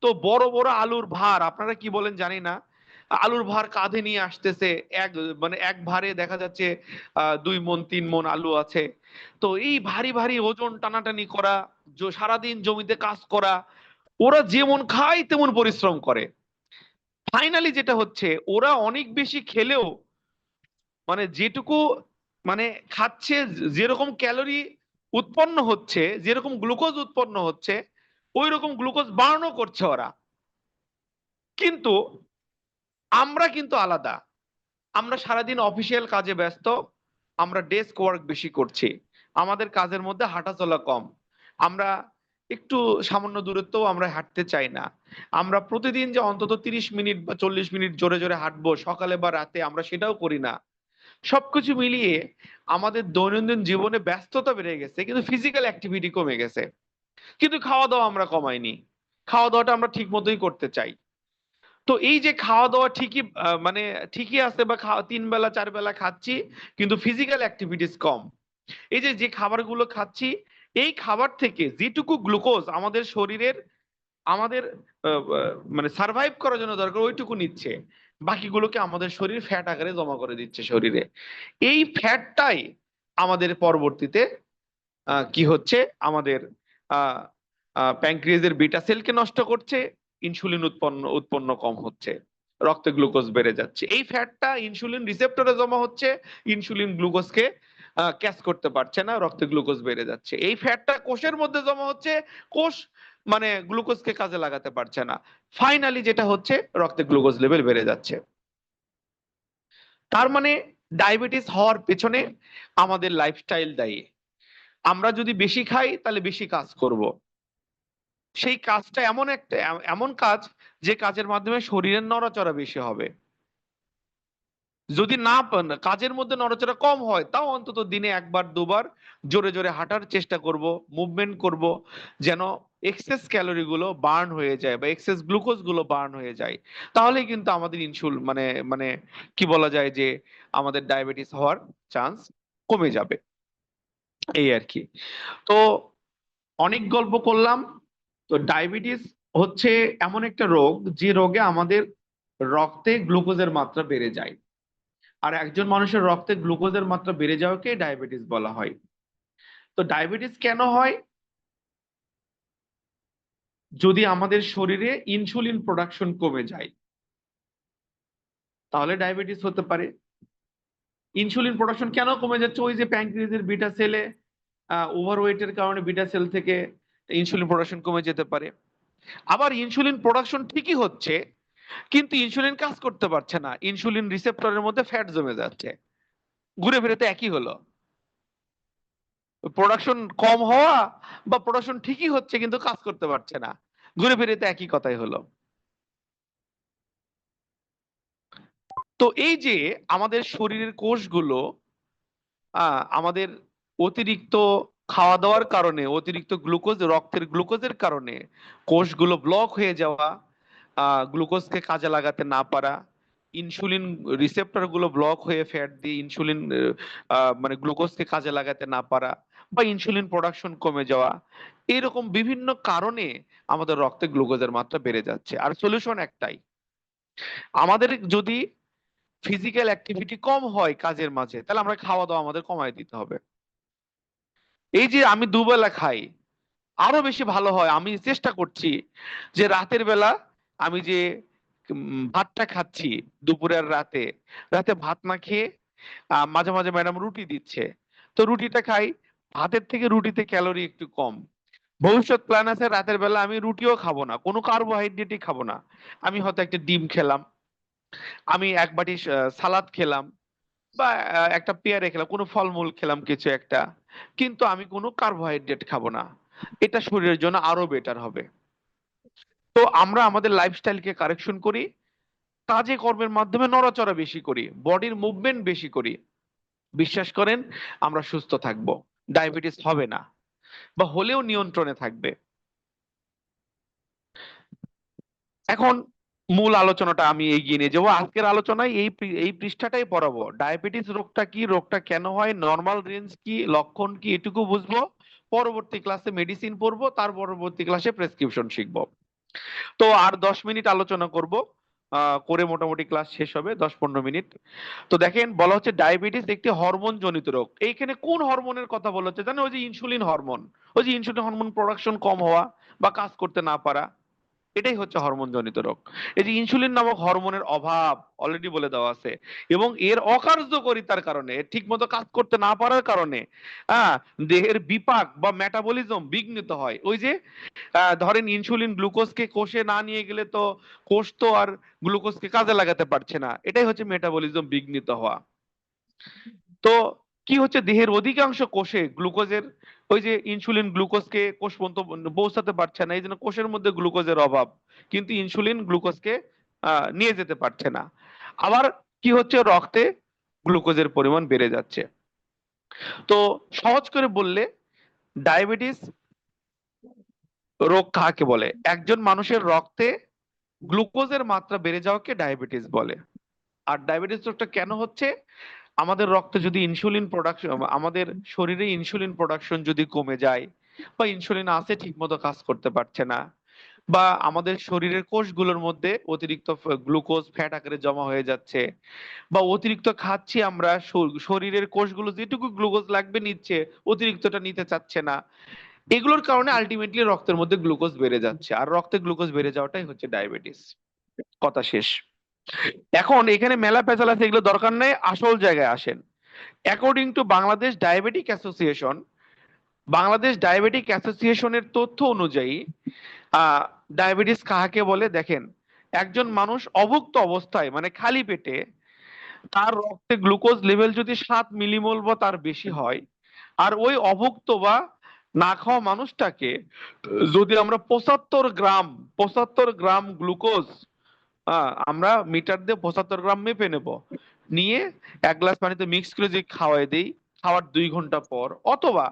তো বড় বড় আলুর ভার, আপনারা কি বলেন জানি না, আলুর ভার কাঁধে নিয়ে আসতেছে, এক মানে এক ভারে দেখা যাচ্ছে 2 মণ 3 মণ আলু আছে। তো এই ভারী ভারী ওজন টানাটানি করা, সারাদিন জমিতে কাজ করা, ওরা যেমন খায় তেমন পরিশ্রম করে। ফাইনালি যেটা হচ্ছে, ওরা অনেক বেশি খেলেও মানে যেটুকু মানে খাচ্ছে, যেরকম ক্যালোরি উৎপন্ন হচ্ছে, যেরকম গ্লুকোজ উৎপন্ন হচ্ছে, ওই রকম গ্লুকোজ বার্নও করছে ওরা। কিন্তু আমরা কিন্তু আলাদা। আমরা সারাদিন অফিসিয়াল কাজে ব্যস্ত, আমরা ডেস্ক ওয়ার্ক বেশি করছি, আমাদের কাজের মধ্যে হাঁটাচলা কম। আমরা একটু সামান্য দূরত্বও আমরা হাঁটতে চাই না। আমরা প্রতিদিন যে অন্তত 30 মিনিট বা 40 মিনিট জোরে জোরে হাঁটবো সকালে বা রাতে, আমরা সেটাও করি না। সবকিছু মিলিয়ে আমাদের দৈনন্দিন জীবনে ব্যস্ততা বেড়ে গেছে, কিন্তু ফিজিক্যাল অ্যাক্টিভিটি কমে গেছে। কিন্তু খাওয়া দাওয়া আমরা কমাইনি, খাওয়া দাওয়াটা আমরা ঠিক মতোই করতে চাই। তো এই যে খাওয়া দাওয়া ঠিকই মানে ঠিকই আছে, বা 3 বেলা 4 বেলা খাচ্ছি, কিন্তু ফিজিক্যাল অ্যাক্টিভিটিস কম। এই যে যে খাবারগুলো খাচ্ছি, এই খাবার থেকে যেটুকু গ্লুকোজ আমাদের শরীরের, আমাদের মানে সার্ভাইভ করার জন্য দরকার, ওইটুকু নিচ্ছে, বাকিগুলোকে আমাদের শরীর ফ্যাট আকারে জমা করে দিচ্ছে শরীরে। এই ফ্যাটটাই আমাদের পরবর্তীতে কি হচ্ছে, আমাদের প্যানক্রিয়াসের বিটা সেলকে নষ্ট করছে, ইনসুলিন উৎপন্ন কম হচ্ছে, রক্তে গ্লুকোজ বেড়ে যাচ্ছে। এই ফ্যাটটা ইনসুলিন রিসেপ্টরে জমা হচ্ছে, ইনসুলিন গ্লুকোজকে ক্যাচ করতে পারছে না, রক্তে গ্লুকোজ বেড়ে যাচ্ছে। এই ফ্যাটটা কোষের মধ্যে জমা হচ্ছে, কোষ মানে গ্লুকোজকে কাজে লাগাতে পারছে না। ফাইনালি যেটা হচ্ছে, রক্তে গ্লুকোজ লেভেল বেড়ে যাচ্ছে। তার মানে ডায়াবেটিস হওয়ার পেছনে আমাদের লাইফস্টাইল দায়ী। আমরা যদি বেশি খাই তাহলে বেশি কাজ করব, সেই কাজটা এমন কাজ যে কাজের মাধ্যমে শরীরের নড়াচড়া বেশি হবে। যদি না কাজের মধ্যে নড়াচড়া কম হয়, তাও অন্তত দিনে একবার দুবার জোরে জোরে হাঁটার চেষ্টা করব, মুভমেন্ট করব, যেন এক্সেস ক্যালোরি গুলো বার্ন হয়ে যায় বা এক্সেস গ্লুকোজ গুলো বার্ন হয়ে যায়। তাহলেই কিন্তু আমাদের মানে মানে কি বলা যায় যে আমাদের ডায়াবেটিস হওয়ার চান্স কমে যাবে, এই আর কি। তো অনেক গল্প করলাম। তো ডায়াবেটিস হচ্ছে এমন একটা রোগ, যে রোগে আমাদের রক্তে গ্লুকোজের মাত্রা বেড়ে যায়। আর একজন মানুষের রক্তে গ্লুকোজের মাত্রা বেড়ে যাওয়াকে ডায়াবেটিস বলা হয়। তো ডায়াবেটিস কেন হয়? যদি আমাদের শরীরে ইনসুলিন প্রোডাকশন কমে যায়, তাহলে ডায়াবেটিস হতে পারে। ইনসুলিন প্রোডাকশন কেন কমে যাচ্ছে? ওই যে প্যানক্রিয়াসের বিটা সেলে ওভারওয়েটের কারণে বিটা সেল থেকে ইনসুলিন প্রোডাকশন কমে যেতে পারে। আবার ইনসুলিন প্রোডাকশন ঠিকই হচ্ছে, কিন্তু ইনসুলিন কাজ করতে পারছে না, ইনসুলিন রিসেপ্টরের মধ্যে ফ্যাট জমে যাচ্ছে। ঘুরে ফিরে তো একই হলো। প্রোডাকশন কম হওয়া বা প্রোডাকশন ঠিকই হচ্ছে কিন্তু কাজ করতে পারছে না, ঘুরে ফিরে তো একই কথাই হলো। তো এই যে আমাদের শরীরের কোষগুলো আমাদের অতিরিক্ত খাওয়া দাওয়ার কারণে, অতিরিক্ত গ্লুকোজ, রক্তের গ্লুকোজের কারণে কোষগুলো ব্লক হয়ে যাওয়া, গ্লুকোজকে কাজে লাগাতে না পারা, ইনসুলিন রিসেপ্টর গুলো ব্লক হয়ে ফ্যাট দিয়ে ইনসুলিন মানে গ্লুকোজকে কাজে লাগাতে না পারা, বা ইনসুলিন প্রোডাকশন কমে যাওয়া, এরকম বিভিন্ন কারণে আমাদের রক্তে গ্লুকোজের মাত্রা বেড়ে যাচ্ছে। আর সলিউশন একটাই, আমাদের যদি ফিজিক্যাল অ্যাক্টিভিটি কম হয় কাজের মাঝে, তাহলে আমরা খাওয়া দাওয়া আমাদের কমায় দিতে হবে। এই যে আমি দুবেলা খাই, আরো বেশি ভালো হয়, আমি চেষ্টা করছি যে রাতের বেলা আমি যে ভাতটা খাচ্ছি দুপুরে আর রাতে, রাতে ভাত না খেয়ে মাঝে মাঝে ম্যাডাম রুটি দিচ্ছে, তো রুটিটা খাই। ভাতের থেকে রুটিতে ক্যালোরি একটু কম। ভবিষ্যৎ প্ল্যান আছে রাতের বেলা আমি রুটিও খাবো না, কোনো কার্বোহাইড্রেটই খাবো না। আমি হয়তো একটা ডিম খেলাম, আমি এক বাটি সালাদ খেলাম, বা একটা পেয়ারে খেলাম, কোনো ফলমূল খেলাম কিছু একটা, কিন্তু আমি কোনো কার্বোহাইড্রেট খাবো না। এটা শরীরের জন্য আরো বেটার হবে। তো আমরা আমাদের লাইফস্টাইলকে কারেকশন করি, কাজে কর্মের মাধ্যমে নড়াচড়া বেশি করি, বডির মুভমেন্ট বেশি করি, বিশ্বাস করেন আমরা সুস্থ থাকব, ডায়াবেটিস হবে না, বা হলেও নিয়ন্ত্রণে থাকবে। এখন মূল আলোচনাটা আমি এগিয়ে নিয়ে যাবো। আজকের আলোচনায় এই পৃষ্ঠাটাই পড়াবো, ডায়াবেটিস রোগটা কি, রোগটা কেন হয়, নর্মাল রেঞ্জ কি, লক্ষণ কি, এটুকু বুঝবো। পরবর্তী ক্লাসে মেডিসিন পড়বো, তার পরবর্তী ক্লাসে প্রেসক্রিপশন শিখবো। তো আর 10 মিনিট আলোচনা করব, করে মোটামুটি ক্লাস শেষ হবে, 10-15 মিনিট। তো দেখেন, বলা হচ্ছে ডায়াবেটিস একটি হরমোন জনিত রোগ। এইখানে কোন হরমোনের কথা বলা হচ্ছে জানেন? ওই যে ইনসুলিন হরমোন, ওই যে ইনসুলিন হরমোন প্রোডাকশন কম হওয়া বা কাজ করতে না পারা, এটাই হচ্ছে হরমোন জনিত রোগ। এই যে ইনসুলিন নামক হরমোনের অভাব অলরেডি বলে দেওয়া আছে, এবং এর অকার্যকরিতার কারণে, ঠিক মতো কাজ করতে না পারার কারণে দেহের বিপাক বা মেটাবলিজম বিঘ্নিত হয়। ওই যে ধরেন ইনসুলিন গ্লুকোজকে কোষে না নিয়ে গেলে তো কোষ তো আর গ্লুকোজকে কাজে লাগাতে পারছে না, এটাই হচ্ছে মেটাবলিজম বিঘ্নিত হওয়া। তো কি হচ্ছে, দেহের অধিকাংশ কোষে গ্লুকোজের, ওই যে ইনসুলিন গ্লুকোজকে কোষ পর্যন্ত পৌঁছাতে পারছে না, এই জন্য কোষের মধ্যে গ্লুকোজের অভাব, কিন্তু ইনসুলিন গ্লুকোজকে নিয়ে যেতে পারছে না। আবার কি হচ্ছে, রক্তে গ্লুকোজের পরিমাণ বেড়ে যাচ্ছে। তো সহজ করে বললে, ডায়াবেটিস রোগ কাকে বলে? একজন মানুষের রক্তে গ্লুকোজের মাত্রা বেড়ে যাওয়াকে ডায়াবেটিস বলে। আর ডায়াবেটিস রোগটা কেন হচ্ছে? আমাদের রক্তে যদি ইনসুলিন প্রোডাকশন, আমাদের শরীরে ইনসুলিন প্রোডাকশন যদি কমে যায়, বা ইনসুলিন আছে ঠিক মতো কাজ করতে পারছে না, বা আমাদের শরীরের কোষগুলোর মধ্যে অতিরিক্ত গ্লুকোজ ফ্যাট আকারে জমা হয়ে যাচ্ছে, বা অতিরিক্ত খাচ্ছি আমরা, শরীরের কোষগুলো যেটুকু গ্লুকোজ লাগবে নিচ্ছে, অতিরিক্তটা নিতে চাচ্ছে না, এগুলোর কারণে আলটিমেটলি রক্তের মধ্যে গ্লুকোজ বেড়ে যাচ্ছে, আর রক্তে গ্লুকোজ বেড়ে যাওয়াটাই হচ্ছে ডায়াবেটিস। কথা শেষ। এখন এখানে মেলা পেঁচাল আছে, এগুলো দরকার নেই, আসল জায়গায় আসেন। According to Bangladesh diabetic association, Bangladesh diabetic অ্যাসোসিয়েশনের তথ্য অনুযায়ী ডায়াবেটিস কাহাকে বলে? দেখেন, একজন মানুষ অভুক্ত অবস্থায়, মানে খালি পেটে, তার রক্তে গ্লুকোজ লেভেল যদি 7 মিলিমোল বা তার বেশি হয়, আর ওই অভুক্ত বা না খাওয়া মানুষটাকে যদি আমরা 75 গ্রাম গ্লুকোজ আমরা মিটার দিয়ে 75 গ্রাম মেপে নেব, নিয়ে 1 গ্লাস পানিতে মিক্স করে যদি খাওয়াই দেই খাওয়ার 2 ঘন্টা পর, অথবা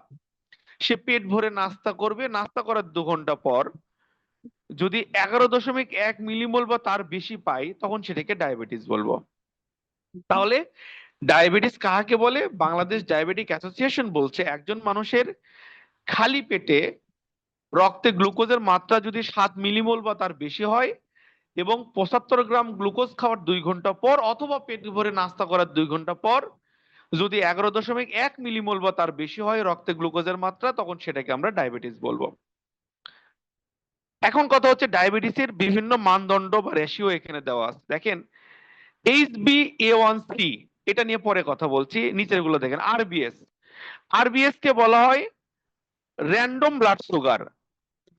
সে পেট ভরে নাস্তা করবে, নাস্তা করার 2 ঘন্টা পর যদি 11.1 মিলিমোল বা তার বেশি পাই তখন সেটাকে ডায়াবেটিস বলবো। তাহলে ডায়াবেটিস কাকে বলে? বাংলাদেশ ডায়াবেটিক অ্যাসোসিয়েশন বলছে একজন মানুষের খালি পেটে রক্তে গ্লুকোজের মাত্রা যদি 7 মিলিমোল বা তার বেশি হয় এবং 75 গ্রাম গ্লুকোজ খাওয়ার 2 ঘন্টা পর অথবা পেট ভরে নাস্তা করার 2 ঘন্টা পর যদি 11.1 মিলিমোল বা তার বেশি হয় রক্তে গ্লুকোজের মাত্রা, তখন সেটাকে আমরা ডায়াবেটিস বলবো। এখন কথা হচ্ছে ডায়াবেটিসের বিভিন্ন মানদণ্ড বা রেশিও এখানে দেওয়া আছে। দেখেন HbA1c, এটা নিয়ে পরে কথা বলছি। নিচের গুলো দেখেন আরবিএস। আরবিএস কে বলা হয় র্যান্ডম ব্লাড সুগার।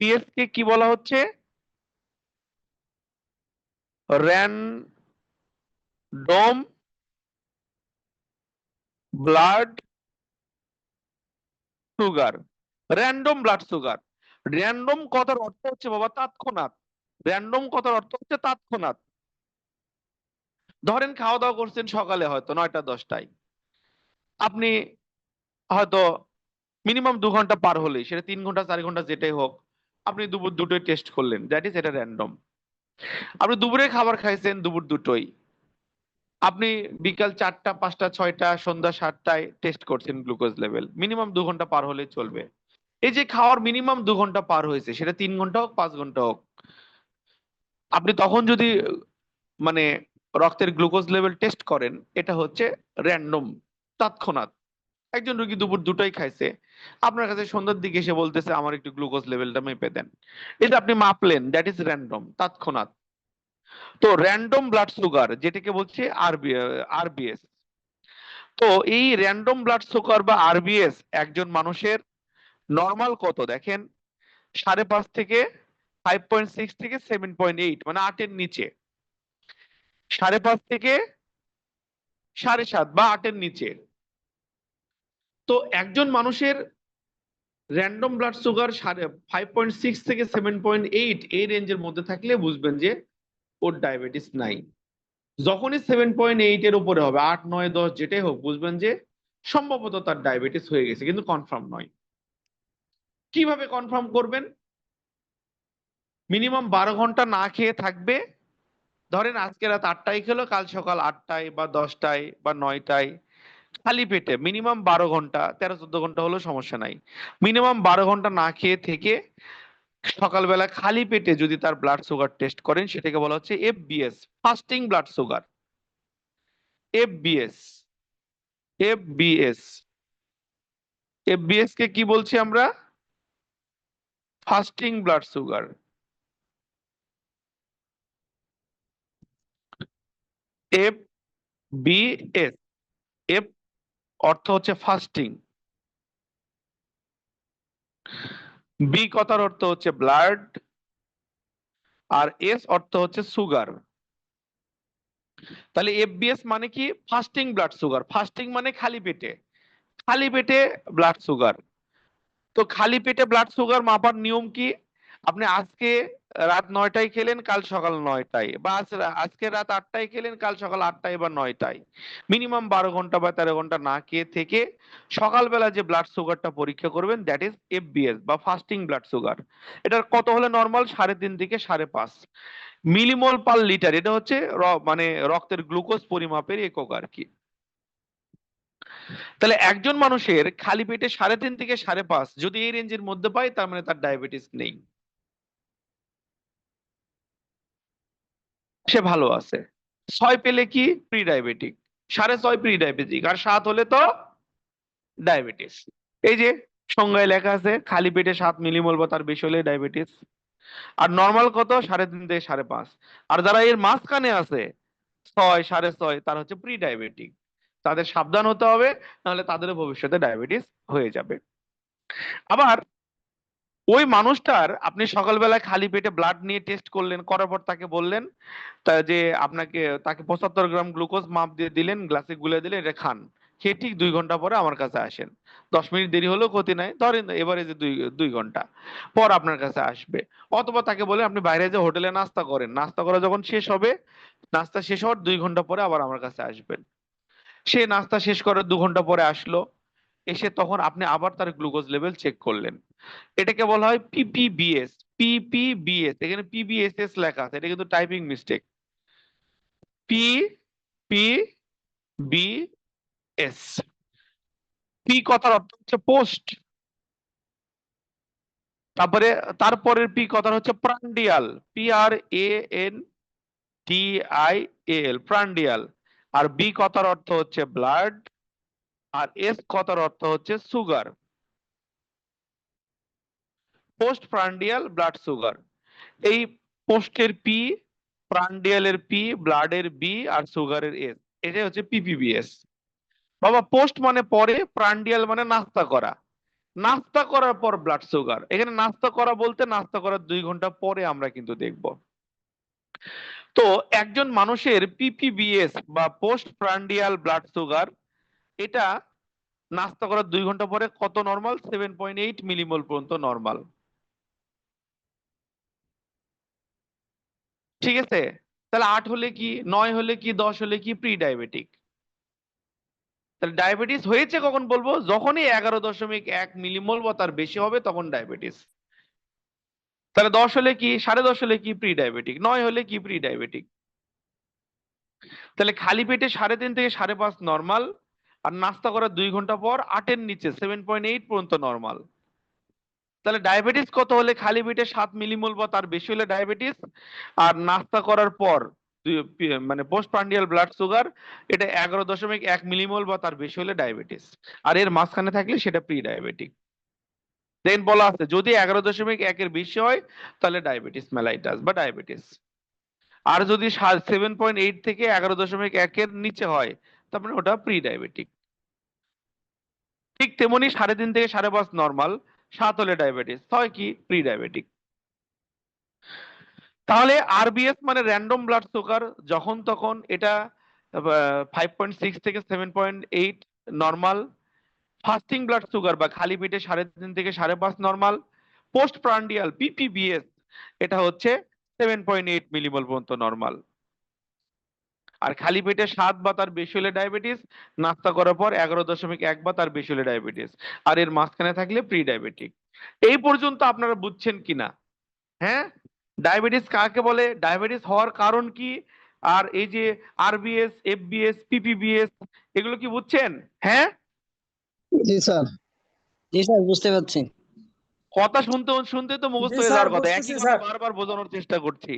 বিএস কে কি বলা হচ্ছে? Random blood sugar. Random blood sugar. Random কথার অর্থ হচ্ছে বাবা তাৎক্ষণাৎ। র্যান্ডম কথার অর্থ হচ্ছে তাৎক্ষণাৎ। ধরেন খাওয়া দাওয়া করছেন সকালে হয়তো 9টা-10টায়, আপনি হয়তো মিনিমাম 2 ঘন্টা পার হলেই, সেটা 3 ঘন্টা 4 ঘন্টা যেটাই হোক, আপনি দুপুর দুটোই টেস্ট করলেন, দ্যাট ইজ এটা র্যান্ডম। আপনি দুপুরে খাবার খাইছেন দুপুর দুটোই, আপনি বিকাল 4টা 5টা 6টা সন্ধ্যা 7টায় টেস্ট করছেন গ্লুকোজ লেভেল, মিনিমাম 2 ঘন্টা পার হলে চলবে। এই যে খাওয়ার মিনিমাম 2 ঘন্টা পার হয়েছে, সেটা 3 ঘন্টা হোক 5 ঘন্টা হোক, আপনি তখন যদি মানে রক্তের গ্লুকোজ লেভেল টেস্ট করেন, এটা হচ্ছে র্যান্ডম, তাৎক্ষণাৎ। একজন রোগী দুপুর দুটোই খাইছে, আপনার কাছে সন্ধ্যার দিকে এসে বলতেছে আমার একটু গ্লুকোজ লেভেলটা মেপে দেন, এটা আপনি মাপলেন, দ্যাট ইজ র্যান্ডম, তাৎক্ষণাৎ। তো র্যান্ডম ব্লাড সুগার যেটাকে বলছে আরবিএস। তো এই র্যান্ডম ব্লাড সুগার বা আরবিএস একজন মানুষের নর্মাল কত দেখেন, 5.5 থেকে 5.6 থেকে 7.8, মানে 8-এর নিচে। 5.5 থেকে 7.5 বা 8-এর নিচে। তো একজন মানুষের র্যান্ডম ব্লাড সুগার 5.6 থেকে 7.8 এই রেঞ্জের মধ্যে থাকলে বুঝবেন যে ওর ডায়াবেটিস নাই। যখনই 7.8 এর উপরে হবে, 8, 9, 10 যেটাই হোক, বুঝবেন যে সম্ভবত তার ডায়াবেটিস হয়ে গেছে, কিন্তু কনফার্ম নয়। কিভাবে কনফার্ম করবেন? মিনিমাম 12 ঘন্টা না খেয়ে থাকবে। ধরেন আজকে রাত 8টায় খেলো, কাল সকাল 8টায় বা 10টায় বা 9টায় খালি পেটে মিনিমাম 12 ঘন্টা, 13-14 ঘন্টা হলেও সমস্যা নাই, মিনিমাম 12 ঘন্টা না খেয়ে থেকে সকালবেলা খালি পেটে যদি তার ব্লাড সুগার টেস্ট করেন, সেটাকে বলা হচ্ছে FBS, fasting blood sugar. FBS, FBS, FBS কে কি বলছি আমরা? Fasting blood sugar. F BS, F অর্থ হচ্ছে ফাস্টিং, বি কথার অর্থ হচ্ছে ব্লাড, আর এস অর্থ হচ্ছে সুগার। তাহলে এফবিএস মানে কি? Fasting blood sugar. ফাস্টিং মানে খালি পেটে, খালি পেটে ব্লাড সুগার। তো খালি পেটে ব্লাড সুগার মাপার নিয়ম কি? আপনি আজকে রাত 9টায় খেলেন, কাল সকাল 9টায়, বা আজকে রাত 8টায় খেলেন, কাল সকাল 8টায় বা 9টায়, মিনিমাম 12 ঘন্টা বা 13 ঘন্টা না খেয়ে থেকে সকালবেলা যে ব্লাড সুগারটা পরীক্ষা করবেন, দ্যাট ইজ এফবিএস বা ফাস্টিং ব্লাড সুগার। এটার কত হলে নর্মাল? 3.5 থেকে 5.5 মিলিমোল পার লিটার। এটা হচ্ছে মানে রক্তের গ্লুকোজ পরিমাপের একক আর কি। তাহলে একজন মানুষের খালি পেটে 3.5 থেকে 5.5 যদি এই রেঞ্জের মধ্যে পায়, তার মানে তার ডায়াবেটিস নেই, সে ভালো আছে। 6 পেলে কি? Pre diabetic. 6.5 প্রি ডায়াবেটিক, আর 7 হলে তো ডায়াবেটিস। এই যে সংজ্ঞায় লেখা আছে, খালি পেটে 7 মিলিমোল বা তার বেশি হলে ডায়াবেটিস। আর নর্মাল কত? 3.5 থেকে 5.5। আর যারা এর মাঝখানে আছে 6, 6.5, তার হচ্ছে প্রি ডায়াবেটিক। তাদের সাবধান হতে হবে, নাহলে তাদের ভবিষ্যতে ডায়াবেটিস হয়ে যাবে। আবার ওই মানুষটার আপনি সকালবেলা খালি পেটে ব্লাড নিয়ে টেস্ট করলেন, করার পর তাকে বললেন তা যে আপনাকে, তাকে 75 গ্রাম গ্লুকোজ মাপ দিয়ে দিলেন, গ্লাসে গুলে দিলেন, এটা খান, খেয়ে ঠিক 2 ঘন্টা পরে আমার কাছে আসেন। 10 মিনিট দেরি হলেও ক্ষতি নাই, ধরেন এবারে যে দুই দুই ঘন্টা পর আপনার কাছে আসবে। অথবা তাকে বলে আপনি বাইরে যে হোটেলে নাস্তা করেন, নাস্তা করা যখন শেষ হবে, নাস্তা শেষ হওয়ার 2 ঘন্টা পরে আবার আমার কাছে আসবেন। সে নাস্তা শেষ করে 2 ঘন্টা পরে আসলো, এসে তখন আপনি আবার তার গ্লুকোজ লেভেল চেক করলেন। এটাকে বলা হয় পিপিবিএস। পিপিবিএস, এখানে পিবিএসএস লেখা আছে, এটা কিন্তু typing mistake. P P B S. P কথার অর্থ হচ্ছে পোস্ট, তারপরে তারপরের পি কথার হচ্ছে প্রান্ডিয়াল, PRANDIAL, প্রান্ডিয়াল। আর বি কথার অর্থ হচ্ছে ব্লাড, আর এস কথার অর্থ হচ্ছে sugar. Post prandial blood sugar. এই পোস্টের পি, প্রান্ডিয়ালের পি, ব্লাডের বি, আর সুগারের এস, এটাই হচ্ছে পিপিবিএস। বাবা পোস্ট মানে পরে, প্রান্ডিয়াল মানে নাস্তা করা, নাস্তা করার পর ব্লাড সুগার। এখানে নাস্তা করা বলতে নাস্তা করার 2 ঘন্টা পরে আমরা কিন্তু দেখব। তো একজন মানুষের পিপিবিএস বা পোস্ট প্রান্ডিয়াল ব্লাড সুগার, এটা নাস্তা করার 2 ঘন্টা পরে কত নরমাল? 7.8 মিলিমোল পর্যন্ত নরমাল। ঠিক আছে? তাহলে 8 হলে কি, 9 হলে কি, 10 হলে কি? Pre diabetic. তাহলে ডায়াবেটিস হয়েছে কখন বলবো? যখনই 11.1 মিলিমোল বা তার বেশি হবে তখন ডায়াবেটিস। তাহলে 10 হলে কি, 10.5 হলে কি? Pre diabetic. 9 হলে কি? Pre diabetic. তাহলে খালি পেটে 3.5 থেকে 5.5 নরমাল, আর নাস্তা করার 2 ঘন্টা পর 8-এর নিচে 7.8 পর্যন্ত নরমাল। তাহলে ডায়াবেটিস কত হলে? খালি পেটে 7 মিলিমোল বা তার বেশি হলে ডায়াবেটিস, আর নাস্তা করার পর মানে পোস্ট প্রান্ডিয়াল ব্লাড সুগার, এটা 11.1 মিলিমোল বা তার বেশি হলে ডায়াবেটিস। আর এর মাঝখানে থাকলে সেটা প্রি ডায়াবেটিক। দেন বলা আছে যদি 11.1-এর বেশি হয় তাহলে ডায়াবেটিস মেলাইটাস বা ডায়াবেটিস। আর যদি 7.8 থেকে 11.1-এর নিচে হয় তারপরে ওটা প্রি ডায়াবেটিক। ঠিক তেমনি 3.5 থেকে 5.5 নরমাল, 7 হলে ডায়াবেটিস, 6 কি? Pre diabetic. তাহলে আরবিএস মানে র্যান্ডম ব্লাড সুগার, যখন তখন এটা 5.6 থেকে 7.8 নরমাল। ফাস্টিং ব্লাড সুগার বা খালি পেটে 3.5 থেকে 5.5 নরমাল। পোস্ট প্রান্ডিয়াল পিপিবিএস, এটা হচ্ছে 7.8 মিলিমোল পর্যন্ত নরমাল। আর খালি পেটে 7 বা তার বেশি হলে ডায়াবেটিস, নাস্তা করার পর 11.1 বা তার বেশি হলে ডায়াবেটিস, আর এর মাঝখানে থাকলে প্রি ডায়াবেটিক। এই পর্যন্ত আপনারা বুঝছেন কিনা? হ্যাঁ, ডায়াবেটিস কাকে বলে, ডায়াবেটিস হওয়ার কারণ কি, আর এই যে আরবিএস, এফবিএস, পিপিবিএস, এগুলো কি বুঝছেন? হ্যাঁ, জি স্যার। জি স্যার, বুঝতে পারছি। কথা শুনতে শুনতে তো মুখস্থ জি হয়ে স্যার, যাওয়ার কথা, বুঝতেছি একই কথা স্যার। বারবার বোঝানোর চেষ্টা করছি।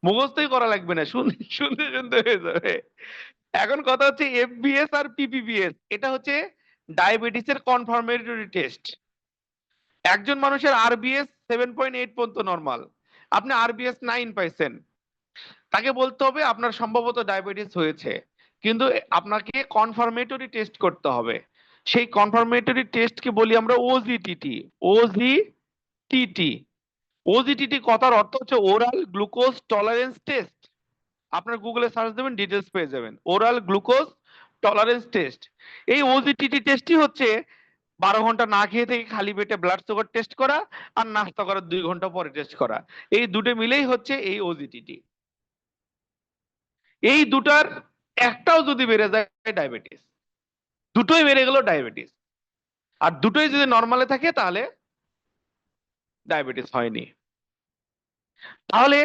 মুখস্থই করা লাগবে না, শুনতে শুনতে হয়ে যাবে। এখন কথা হচ্ছে এফবিএস আর পিপিবিএস, এটা হচ্ছে ডায়াবেটিসের কনফার্মেটরি টেস্ট। একজন মানুষের আরবিএস 7.8 পর্যন্ত নরমাল, আপনি আরবিএস 9 পাইছেন, তাকে বলতে হবে আপনার সম্ভবত ডায়াবেটিস হয়েছে, কিন্তু আপনাকে কনফার্মেটরি টেস্ট করতে হবে। সেই কনফার্মেটরি টেস্টকে বলি আমরা ওজিটিটি। ওজিটিটি, ওজিটিটি কথার অর্থ হচ্ছে ওরাল গ্লুকোজ টলারেন্স টেস্ট। আপনার গুগলে সার্চ দেবেন, ডিটেলস পেয়ে যাবেন, ওরাল গ্লুকোজ টলারেন্স টেস্ট। এই ওজিটিটি টেস্টই হচ্ছে 12 ঘন্টা না খেয়ে থেকে খালি পেটে ব্লাড সুগার টেস্ট করা, আর নাস্তা করার 2 ঘন্টা পরে টেস্ট করা। এই দুটো মিলেই হচ্ছে এই ওজিটিটি। এই দুটার একটাও যদি বেড়ে যায় ডায়াবেটিস, দুটোই বেড়ে গেল ডায়াবেটিস। আর দুটোই যদি নর্মালে থাকে তাহলে ডায়াবেটিস হয়নি। তাহলে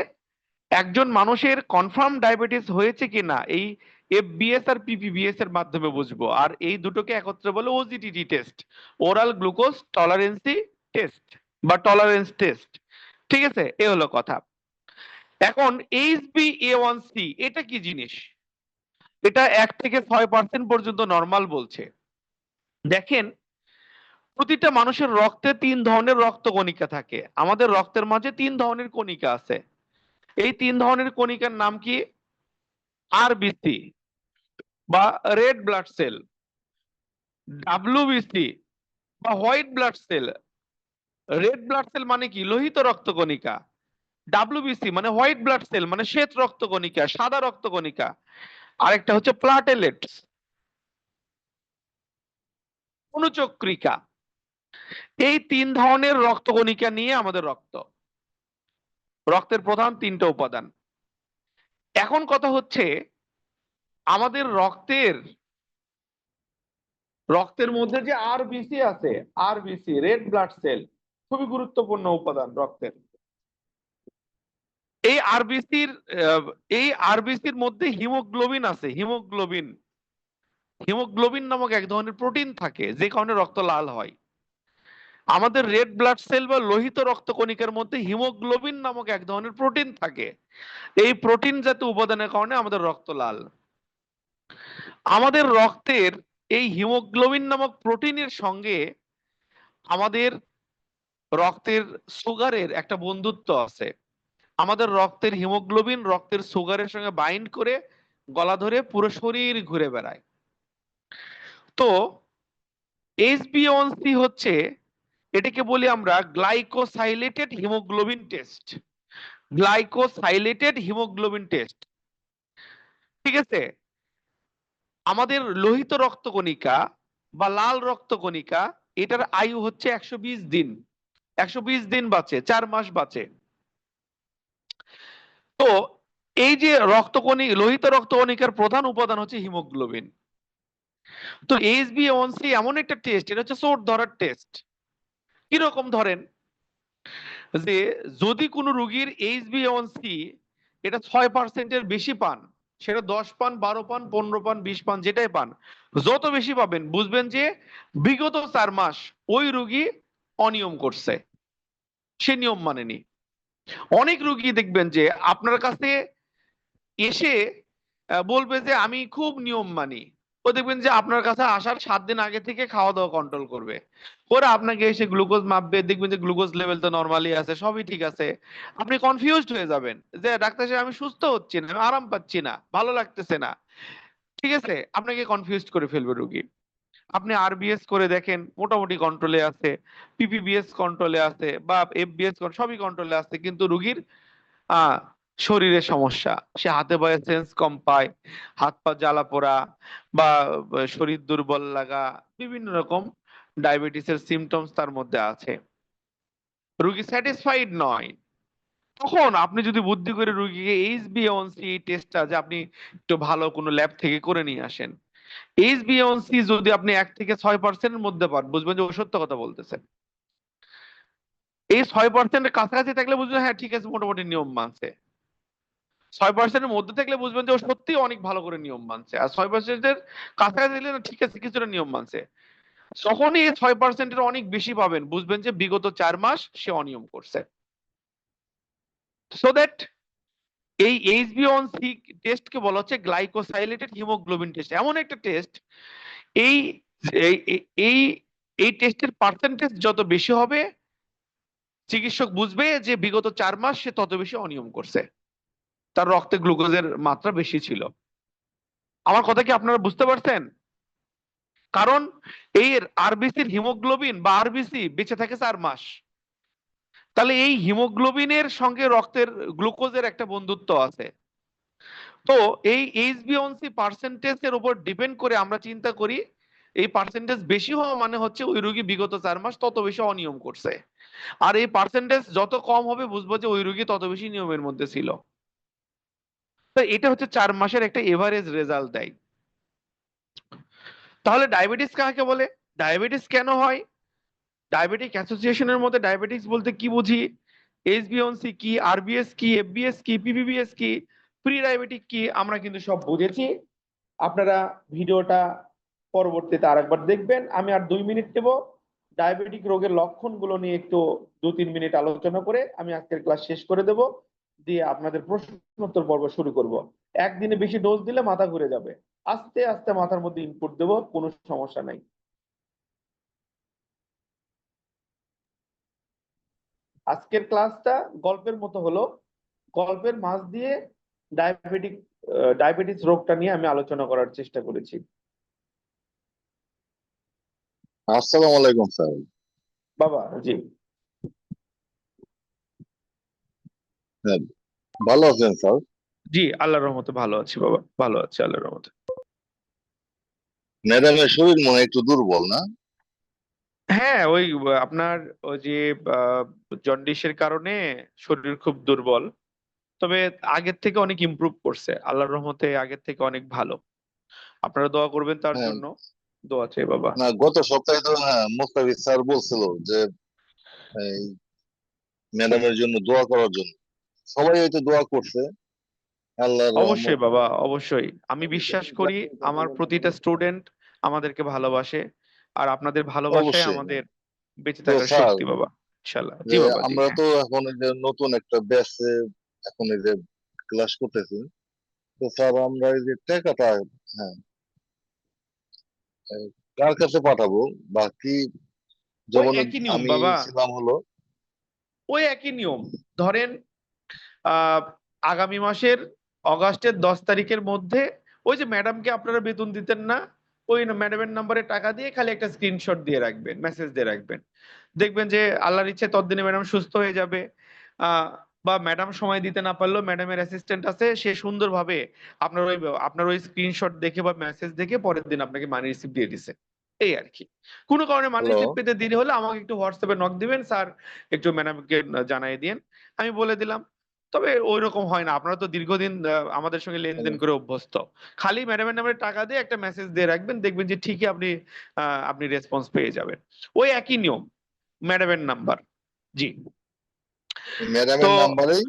একজন মানুষের কনফার্ম ডায়াবেটিস হয়েছে কিনা এই এফবিএস আর পিপিবিএস এর মাধ্যমে বুঝবো। আর এই দুটোকে একত্রে বলে OGTT test, oral glucose টলারেন্সি test বা টলারেন্স টেস্ট। ঠিক আছে, এ হলো কথা। এখন HbA1c এটা কি জিনিস? এটা 1 থেকে 6% পর্যন্ত নরমাল বলছে। দেখেন, প্রতিটা মানুষের রক্তে 3 ধরনের রক্ত কণিকা থাকে। আমাদের রক্তের মাঝে 3 ধরনের কণিকা আছে। এই 3 ধরনের কণিকার নাম কি? আরবিসি বা রেড ব্লাড সেল, ডাব্লিউবিসি বা white blood cell. Red blood cell মানে কি? লোহিত রক্ত কণিকা। ডাব্লিউবিসি মানে হোয়াইট ব্লাড সেল, মানে শ্বেত রক্ত কণিকা, সাদা রক্ত কণিকা। আরেকটা হচ্ছে প্লাটেলেটস। অনুচক্রিকা, এই 3 ধরনের রক্তকণিকা নিয়ে আমাদের রক্তের প্রধান 3টা উপাদান। এখন কথা হচ্ছে আমাদের রক্তের মধ্যে যে আরবিসি আছে, আরবিসি রেড ব্লাড সেল খুবই গুরুত্বপূর্ণ উপাদান রক্তের। এই আরবিসির মধ্যে হিমোগ্লোবিন আছে। হিমোগ্লোবিন নামক এক ধরনের প্রোটিন থাকে, যে কারণে রক্ত লাল হয়। আমাদের রেড ব্লাড সেল বা লোহিত রক্তকণিকার মধ্যে হিমোগ্লোবিন নামক এক ধরনের প্রোটিন থাকে। এই প্রোটিন জাতীয় উপাদানের কারণে আমাদের রক্ত লাল। আমাদের রক্তের এই হিমোগ্লোবিন নামক প্রোটিনের সঙ্গে আমাদের রক্তের সুগারের একটা বন্ধুত্ব আছে। আমাদের রক্তের হিমোগ্লোবিন রক্তের সুগারের সঙ্গে বাইন্ড করে গলা ধরে পুরো শরীর ঘুরে বেড়ায়। তো HbA1c হচ্ছে, এটাকে বলি আমরা গ্লাইকোসাইলেটেড হিমোগ্লোবিন টেস্ট। গ্লাইকোসাইলেটেড হিমোগ্লোবিন টেস্ট, ঠিক আছে। আমাদের লোহিত রক্তকণিকা বা লাল রক্তকণিকা, এটার আয়ু হচ্ছে 120 দিন। 120 দিন বাঁচে, 4 মাস বাঁচে। তো এই যে লোহিত রক্তকণিকার প্রধান উপাদান হচ্ছে হিমোগ্লোবিন। তো HbA1c এমন একটা টেস্ট, এটা হচ্ছে চোট ধরার টেস্ট। কিরকম ধরেন, যে যদি কোনো রোগীর HbA1c এটা 6%-এর বেশি পান, সেটা 10 পান, 12 পান, 15 পান, 20 পান, যেটাই পান, যত বেশি পাবেন বুঝবেন যে বিগত 4 মাস ওই রোগী অনিয়ম করছে, সে নিয়ম মানেনি। অনেক রোগী দেখবেন যে আপনার কাছে এসে বলবে যে আমি খুব নিয়ম মানি। ও দেখবেন যে আপনার কাছে আসার 7 দিন আগে থেকে খাওয়া দাওয়া কন্ট্রোল করবে। ওরা আপনাকে এসে গ্লুকোজ মাপবে, দেখবেন যে গ্লুকোজ লেভেল তো নরমালি আছে, সবই ঠিক আছে। আপনি কনফিউজড হয়ে যাবেন যে ডাক্তার সাহেব আমি সুস্থ হচ্ছি না, আমি আরাম পাচ্ছি না, ভালো লাগতেছে না, ঠিক আছে। আপনাকে কনফিউজড করে ফেলবে রোগী। আপনি আরবিএস করে দেখেন, মোটামুটি কন্ট্রোলে আছে, পিপিবিএস কন্ট্রোলে আছে, বা এফবিএস সবই কন্ট্রোলে আছে, কিন্তু রোগীর আহ শরীরে সমস্যা, সে হাতে পায়ে সেন্স কম পায়, হাত পা জ্বালা পোড়া, বা শরীর দুর্বল লাগা, বিভিন্ন রকম ডায়াবেটিসের সিমটমস তার মধ্যে আছে। রোগী স্যাটিসফাইড নয়। তখন আপনি যদি বুদ্ধি করে রোগীকে HbA1c টেস্টটা যে আপনি একটু ভালো কোনো ল্যাব থেকে করে নিয়ে আসেন, HbA1c যদি আপনি 1 থেকে 6%-এর মধ্যে পান, বুঝবেন যে ও সত্য কথা বলতেছে। এই 6%-এর কাছাকাছি থাকলে বুঝবেন হ্যাঁ ঠিক আছে, মোটামুটি নিয়ম মানছে। 6%-এর মধ্যে থাকলে বুঝবেন যে ও সত্যি অনেক ভালো করে নিয়ম মানছে। আর 6%-এর কাছাকাছি থাকলে না ঠিক আছে, কিছুটা নিয়ম মানছে। যখনই এই 6%-এর অনেক বেশি পাবেন, বুঝবেন যে বিগত 4 মাস সে অনিয়ম করছে। সো দ্যাট এই HbA1c টেস্টকে বলা হচ্ছে গ্লাইকোসাইলেটেড হিমোগ্লোবিন টেস্ট। এমন একটা টেস্ট, এই এই এই এই টেস্টের পার্সেন্টেজ যত বেশি হবে, চিকিৎসক বুঝবে যে বিগত 4 মাস সে তত বেশি অনিয়ম করছে, তার রক্তে গ্লুকোজের মাত্রা বেশি ছিল। আমার কথা কি আপনারা বুঝতে পারছেন? কারণ এই আরবিসির হিমোগ্লোবিন বা আরবিসি বেঁচে থাকে 4 মাস। তাহলে এই হিমোগ্লোবিনের সঙ্গে রক্তের গ্লুকোজের একটা বন্ধুত্ব আছে। তো এই HbA1c পার্সেন্টেজের উপর ডিপেন্ড করে আমরা চিন্তা করি, এই পার্সেন্টেজ বেশি হওয়া মানে হচ্ছে ওই রোগী বিগত 4 মাস তত বেশি অনিয়ম করছে। আর এই পার্সেন্টেজ যত কম হবে, বুঝবো যে ওই রোগী তত বেশি নিয়মের মধ্যে ছিল। তো এটা হচ্ছে 4 মাসের একটা এভারেজ রেজাল্ট দেয়। তাহলে ডায়াবেটিস কাকে বলে? ডায়াবেটিস কেন হয়? ডায়াবেটিক অ্যাসোসিয়েশনের মধ্যে ডায়াবেটিস বলতে কি বুঝি, HbA1c কি, আরবিএস কি, এফবিএস কি, পিপিবিএস কি, প্রি ডায়াবেটিক কি, আমরা কিন্তু সব বুঝেছি। আপনারা ভিডিওটা পরবর্তীতে আরেকবার দেখবেন। আমি আর 2 মিনিট দেব ডায়াবেটিক রোগের লক্ষণগুলো নিয়ে একটু 2-3 মিনিট আলোচনা করে আমি আজকের ক্লাস শেষ করে দেব, দিয়ে আপনাদের প্রশ্নোত্তর পর্ব শুরু করব। একদিনে বেশি ডোজ দিলে মাথা ঘুরে যাবে, আস্তে আস্তে মাথার মধ্যে ইনপুট দেব, কোনো সমস্যা নাই। আজকের ক্লাসটা গল্পের মতো হলো, গল্পের মাঝ দিয়ে ডায়াবেটিস রোগটা নিয়ে আমি আলোচনা করার চেষ্টা করেছি। আসসালামু আলাইকুম স্যার। বাবা জি, হ্যাঁ, ভালো আছেন স্যার? জি আল্লাহর রহমতে ভালো আছি বাবা, ভালো আছি আল্লাহর রহমতে। ম্যাডামের শরীর মনে হয় একটু দুর্বল না? হ্যাঁ, ওই আপনার ওই যে জন্ডিসের কারণে শরীর খুব দুর্বল, তবে আগের থেকে অনেক ইমপ্রুভ করছে, আল্লাহর রহমতে আগের থেকে অনেক ভালো। আপনারা দোয়া করবেন তার হ্যাঁ, জন্য। দোয়া চাই বাবা। না গত সপ্তাহে তো হ্যাঁ মোস্তাফিজ স্যার বলছিল যে এই ম্যাডামের জন্য দোয়া করার জন্য। সবাই হয়তো দোয়া করছে, আল্লাহর অবশ্যই রহমতে। বাবা, অবশ্যই। আমি বিশ্বাস করি আমার প্রতিটা স্টুডেন্ট আমাদেরকে ভালোবাসে, আর আপনাদের ভালোবাসায় অবশ্যই। আমাদের বেঁচে তো থাকার স্যার, শক্তি বাবা। ইনশাল্লাহ। জি যে বাবা, জি, আমরা হ্যাঁ। তো এখন এই যে নতুন একটা ব্যাচে এখন এই যে ক্লাস করতেছি, তো স্যার আমরা এই যে টাকাটা, হ্যাঁ, এই কার কাছে পাঠাবো? বাকি ওই যেমন একই নিয়ম আমি বাবা, ছিলাম হলো। ওই একই নিয়ম। ধরেন আহ আগামী মাসের অগাস্টের 10 তারিখের মধ্যে ওই যে ম্যাডামকে আপনারা বেতন দিতেন না, ওই ম্যাডামের নাম্বারে টাকা দিয়ে খালি একটা স্ক্রিনশট দিয়ে রাখবেন, মেসেজ দিয়ে রাখবেন। দেখবেন যে আল্লাহর ইচ্ছে ততদিনে ম্যাডাম সুস্থ হয়ে যাবে। আহ বা ম্যাডাম সময় দিতে না পারলেও ম্যাডামের অ্যাসিস্ট্যান্ট আছে, সে সুন্দরভাবে আপনার ওই স্ক্রিনশট দেখে বা মেসেজ দেখে পরের দিন আপনাকে মানি রিসিপ্ট দিয়ে দিছে। এই আর কি। কোনো কারণে মানি হ্যালো, রিসিপ্ট পেতে দেরি হলে আমাকে একটু হোয়াটসঅ্যাপে নক দিবেন, স্যার একটু ম্যাডামকে জানিয়ে দিন, আমি বলে দিলাম। তবে ওই রকম হয় না, আপনারা তো দীর্ঘদিন আমাদের সঙ্গে হ্যালো। লেনদেন করে অভ্যস্ত। খালি ম্যাডামের নামে টাকা দিয়ে একটা মেসেজ দিয়ে রাখবেন, দেখবেন যে ঠিকই আপনি রেসপন্স পেয়ে যাবেন। ওই একই নিয়ম, ম্যাডামের নাম্বার। জি। তো ম্যাডামের নাম্বারেই